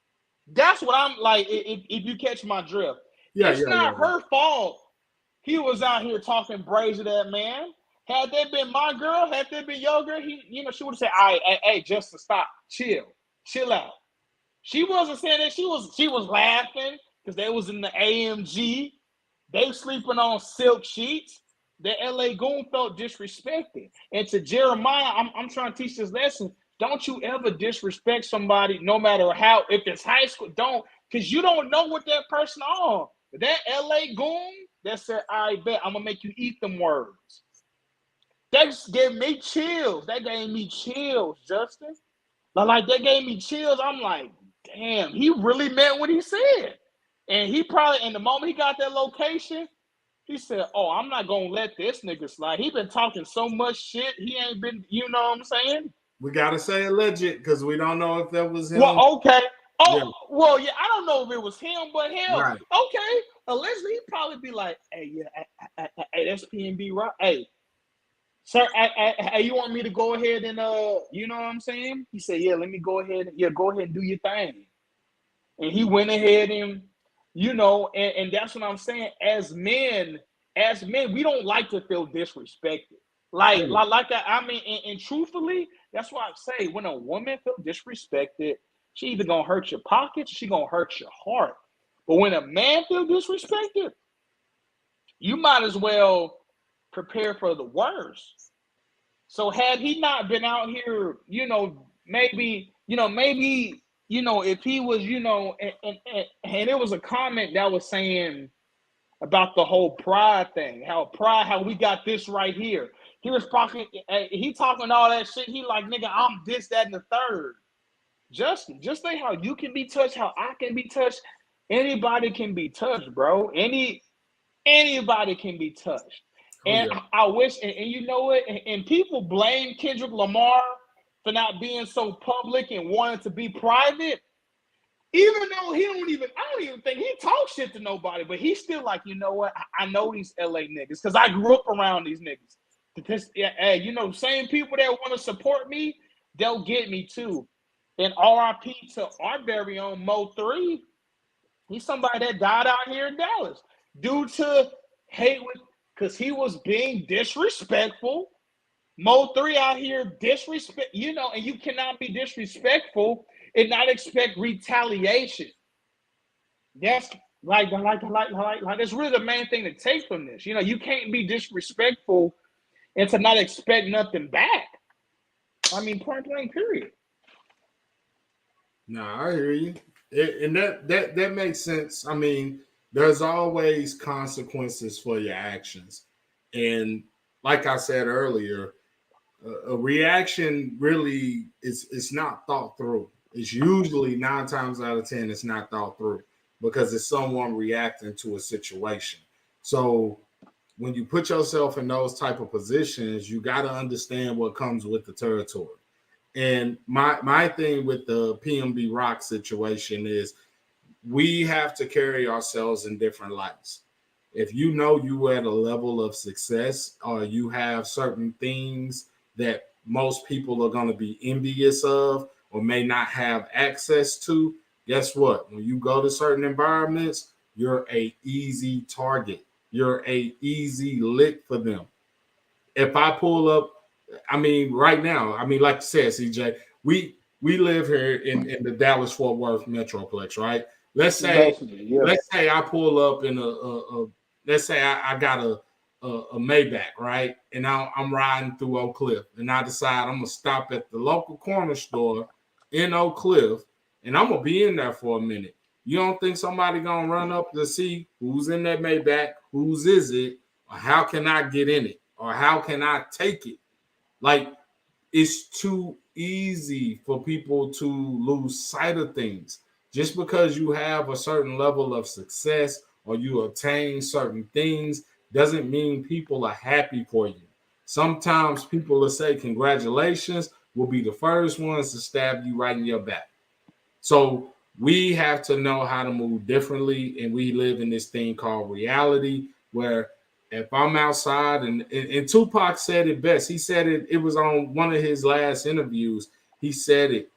That's what I'm like, if you catch my drift. It's not her fault he was out here talking brazy to that man. Had that been my girl, had that been your girl, she would have said, all right, hey, just to stop, chill out. She wasn't saying that. She was laughing because they was in the AMG. They sleeping on silk sheets. The LA Goon felt disrespected. And to Jeremiah, I'm trying to teach this lesson. Don't you ever disrespect somebody, no matter how, if it's high school, don't, because you don't know what that person on. That LA Goon that said, I bet I'm going to make you eat them words. That gave me chills. Justin. Like, that gave me chills. I'm like, damn, he really meant what he said. And he probably, in the moment he got that location, he said, oh, I'm not going to let this nigga slide. He been talking so much shit. He ain't been, you know what I'm saying? We got to say alleged because we don't know if that was him. Well, okay. Oh, Yeah. well, yeah, I don't know if it was him, but hell, Right. okay. Allegedly, he'd probably be like, hey, yeah, hey, that's Pnb Rock. Hey, sir, hey, you want me to go ahead and, you know what I'm saying? He said, yeah, let me go ahead. Go ahead and do your thing. And he went ahead and, and that's what I'm saying. As men, we don't like to feel disrespected. Like, Hey, I mean, and truthfully, that's why I say when a woman feel disrespected, she either gonna hurt your pockets, she gonna hurt your heart. But when a man feel disrespected, you might as well prepare for the worst. So had he not been out here, maybe, if he was, and it was a comment that was saying about the whole pride thing, how we got this right here. He was talking all that shit. He like, nigga, I'm this, that, and the third. Just like how you can be touched, how I can be touched. Anybody can be touched, bro. Anybody can be touched. oh And yeah. I wish, and you know what? And people blame Kendrick Lamar for not being so public and wanting to be private. Even though I don't even think he talks shit to nobody, but he's still like, you know what? I know these LA niggas because I grew up around these niggas. Because, same people that want to support me, they'll get me too. And RIP to our very own Mo 3. He's somebody that died out here in Dallas due to hate because he was being disrespectful. Mo 3 out here disrespect, and you cannot be disrespectful and not expect retaliation. That's like that's really the main thing to take from this. You can't be disrespectful and to not expect nothing back. I mean, point blank, period. No, I hear you. And that makes sense. I mean, there's always consequences for your actions. And like I said earlier, a reaction really is it's not thought through. It's usually 9 times out of 10 it's not thought through because it's someone reacting to a situation. So when you put yourself in those type of positions, you got to understand what comes with the territory. And my thing with the PNB Rock situation is we have to carry ourselves in different lights. If you know you at a level of success or you have certain things that most people are going to be envious of or may not have access to, guess what? When you go to certain environments, you're a easy target. You're a easy lick for them. If I pull up, I mean, right now, I mean, like you said, CJ, we live here in the Dallas Fort Worth Metroplex, right? Let's say Basically, yeah. let's say I pull up in a let's say I got a Maybach, right? And I'm riding through Oak Cliff, and I decide I'm gonna stop at the local corner store in Oak Cliff, and I'm gonna be in there for a minute. You don't think somebody gonna run up to see who's in that Maybach, whose is it, or how can I get in it, or how can I take it? Like it's too easy for people to lose sight of things. Just because you have a certain level of success or you attain certain things doesn't mean people are happy for you. Sometimes people will say congratulations, will be the first ones to stab you right in your back. So we have to know how to move differently, and we live in this thing called reality where if I'm outside, and Tupac said it best. He said it was on one of his last interviews. He said it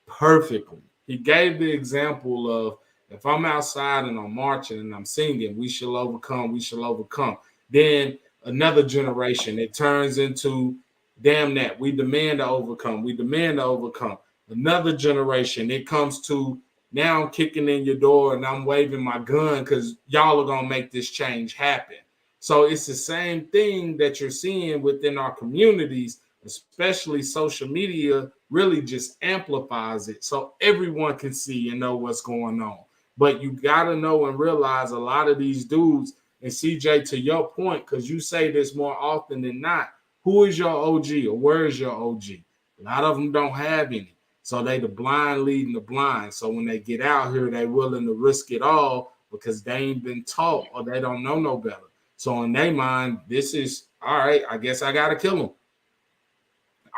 perfectly. He gave the example of if I'm outside and I'm marching and I'm singing, we shall overcome, we shall overcome. Then another generation, it turns into damn that, we demand to overcome, we demand to overcome. Another generation, it comes to now I'm kicking in your door and I'm waving my gun because y'all are gonna make this change happen. So it's the same thing that you're seeing within our communities, especially social media really just amplifies it so everyone can see and know what's going on. But you got to know and realize a lot of these dudes, and CJ, to your point, because you say this more often than not, who is your OG or where is your OG? A lot of them don't have any. So they the blind leading the blind. So when they get out here, they willing to risk it all because they ain't been taught or they don't know no better. So in their mind, this is all right. I guess I gotta kill him.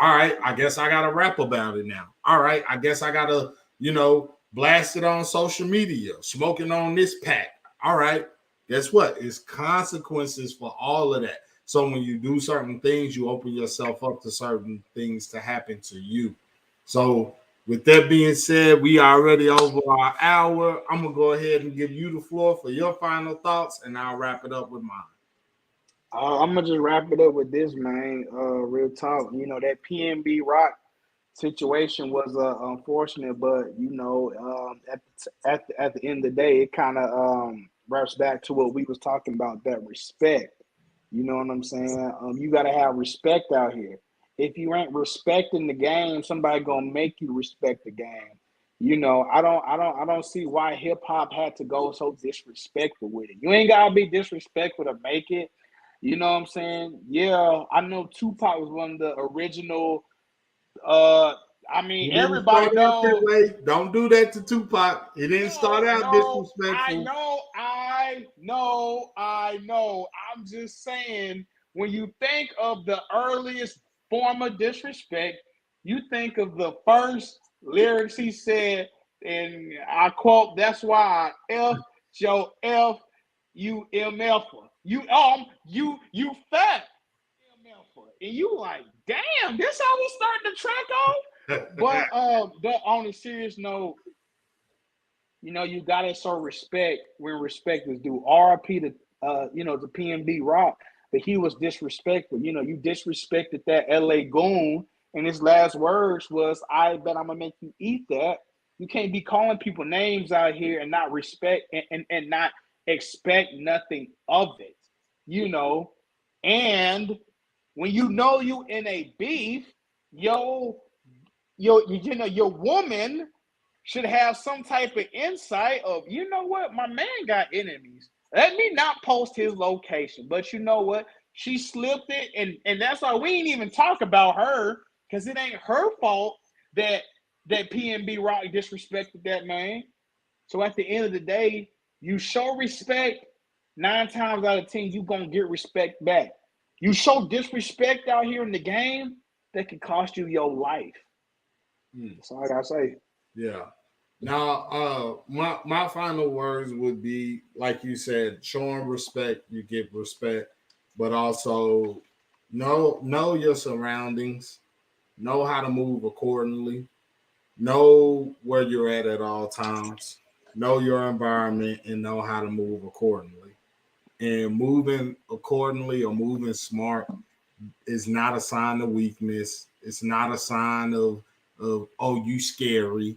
All right, I guess I gotta rap about it now. All right, I guess I gotta, blasted on social media, smoking on this pack. All right, guess what? It's consequences for all of that. So when you do certain things, you open yourself up to certain things to happen to you. So with that being said, we are already over our hour. I'm gonna go ahead and give you the floor for your final thoughts, and I'll wrap it up with mine. I'm gonna just wrap it up with this, man. Real talk. You know that PNB Rock situation was unfortunate, but at the end of the day, it kind of wraps back to what we was talking about, that respect. You know what I'm saying? You got to have respect out here. If you ain't respecting the game, somebody gonna make you respect the game. You know, I don't see why hip hop had to go so disrespectful with it. You ain't gotta be disrespectful to make it. You know what I'm saying? Yeah, I know Tupac was one of the original. Uh, I mean, He didn't everybody start out that knows. way. Don't do that to Tupac. He didn't start out No, I disrespectful. know, I know, I know. I'm just saying, when you think of the earliest form of disrespect, you think of the first lyrics he said, and I quote, "That's why I F Joe F you MF you fat MF," and you like, damn, this how we starting the track off. But on a serious note, you gotta show respect when respect is due. RP to to PNB Rock, but he was disrespectful. You disrespected that LA goon, and his last words was, "I bet I'm gonna make you eat that." You can't be calling people names out here and not respect and not expect nothing of it. You know, and when you in a beef, your woman should have some type of insight of, you know what, my man got enemies. Let me not post his location. But you know what? She slipped it, and that's why we ain't even talk about her, because it ain't her fault that PNB Rock disrespected that man. So at the end of the day, you show respect, 9 times out of 10, you gonna get respect back. You show disrespect out here in the game, that can cost you your life. That's all I gotta say. Yeah. Now, my final words would be, like you said, showing respect, you get respect, but also know your surroundings, know how to move accordingly, know where you're at all times, know your environment, and know how to move accordingly. And moving accordingly or moving smart is not a sign of weakness. It's not a sign of oh, you scary.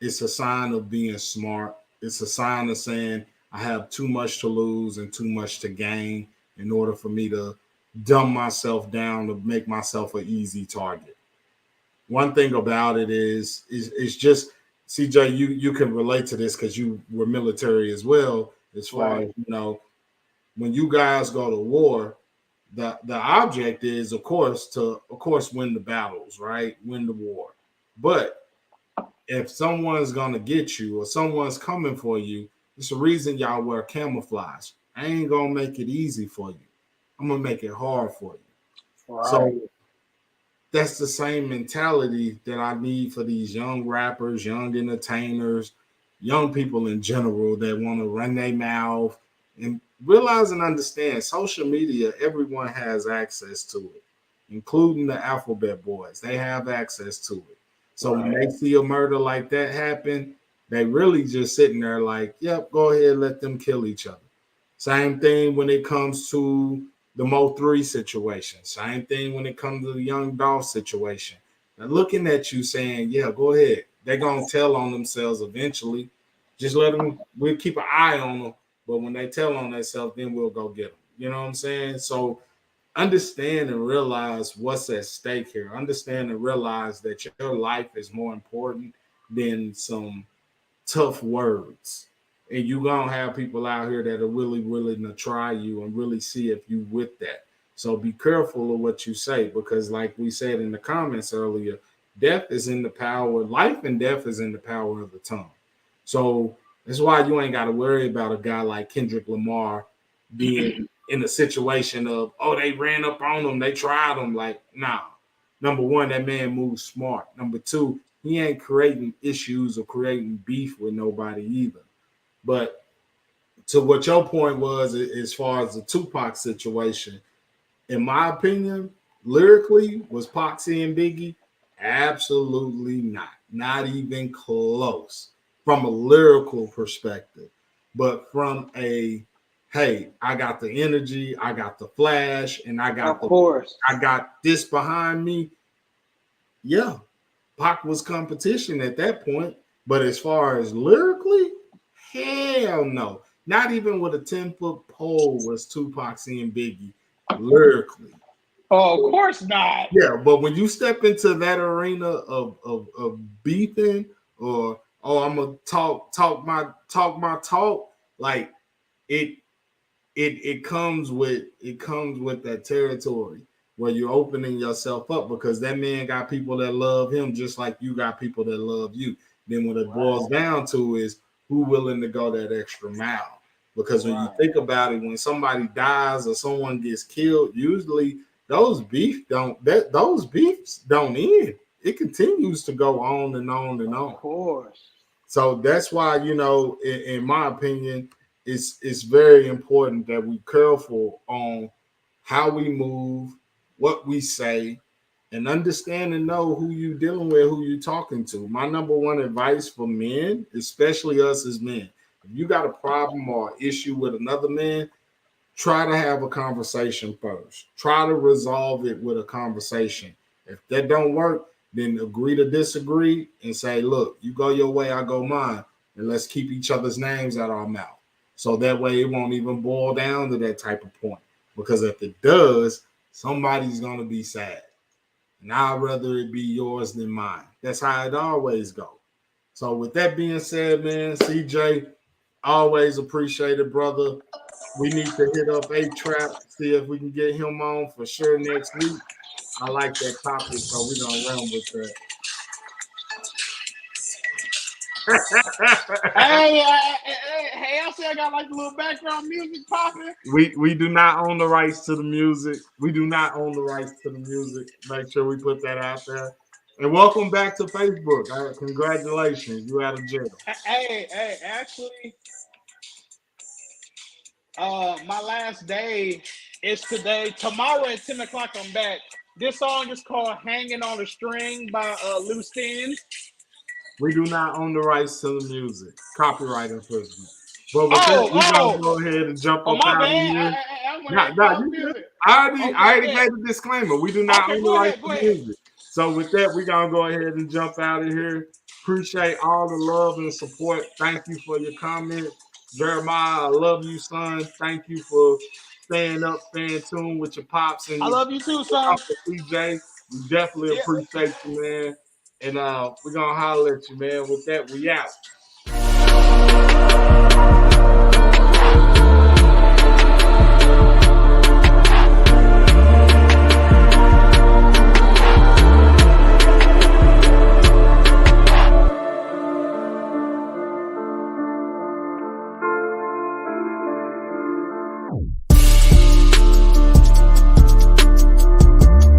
It's a sign of being smart. It's a sign of saying I have too much to lose and too much to gain in order for me to dumb myself down to make myself an easy target. One thing about it is just, CJ, you can relate to this because you were military as well. As far Right. as when you guys go to war, the object is, of course, win the battles, right? Win the war. But if someone's gonna get you or someone's coming for you, it's the reason y'all wear camouflage. I ain't gonna make it easy for you. I'm gonna make it hard for you. Right. So that's the same mentality that I need for these young rappers, young entertainers, young people in general that want to run their mouth and realize and understand social media, everyone has access to it, including the alphabet boys. They have access to it. So when Right. they see a murder like that happen, they really just sitting there like, yep, go ahead, let them kill each other. Same thing when it comes to the Mo3 situation. Same thing when it comes to the Young Dolph situation. They're looking at you saying, yeah, go ahead. They're going to tell on themselves eventually. Just let them, we'll keep an eye on them. But when they tell on themselves, then we'll go get them. You know what I'm saying? So understand and realize what's at stake here. Understand and realize that your life is more important than some tough words. And you're gonna have people out here that are really willing to try you and really see if you with that. So be careful of what you say, because like we said in the comments earlier, death is in the power, life and death is in the power of the tongue. So that's why you ain't gotta worry about a guy like Kendrick Lamar being in a situation of, oh, they ran up on him, they tried him. Like, nah. Number one, that man moves smart. Number two, he ain't creating issues or creating beef with nobody either. But to what your point was, as far as the Tupac situation, in my opinion, lyrically, was Poxy and Biggie? Absolutely not. Not even close from a lyrical perspective. But from a, hey, I got the energy, I got the flash, and I got this behind me. Yeah, Pac was competition at that point. But as far as lyrically, hell no. Not even with a 10-foot pole was Tupac and Biggie lyrically. Oh, of course not. Yeah, but when you step into that arena of beefing or I'm gonna talk my talk, like it comes with that territory where you're opening yourself up because that man got people that love him just like you got people that love you. Then what it boils down to is who willing to go that extra mile. Because when you think about it, when somebody dies or someone gets killed, usually those beefs don't end. It continues to go on and on and on. Of course. So that's why, in my opinion, it's very important that we careful on how we move, what we say, and understand and know who you dealing with, who you talking to. My number one advice for men, especially us as men, if you got a problem or issue with another man, try to have a conversation first. Try to resolve it with a conversation. If that don't work, then agree to disagree and say, look, you go your way, I go mine, and let's keep each other's names out our mouth. So that way it won't even boil down to that type of point. Because if it does, somebody's going to be sad. And I'd rather it be yours than mine. That's how it always goes. So with that being said, man, CJ, always appreciate it, brother. We need to hit up A-Trap, see if we can get him on for sure next week. I like that topic, so we're going to run with that. hey, I see I got like a little background music popping. We do not own the rights to the music. Make sure we put that out there. And welcome back to Facebook. Congratulations. You out of jail. Hey, actually, my last day is today. Tomorrow at 10 o'clock, I'm back. This song is called Hanging on a String by Loose Ends. We do not own the rights to the music. Copyright infringement. But with that, we're going to go ahead and jump up out of here. I already gave a disclaimer. We do not own the rights to the music. So with that, we're going to go ahead and jump out of here. Appreciate all the love and support. Thank you for your comments. Jeremiah, I love you, son. Thank you for staying up, staying tuned with your pops. And I love you too, son. CJ, we definitely appreciate you, man. And we're going to holler at you, man. With that, we out.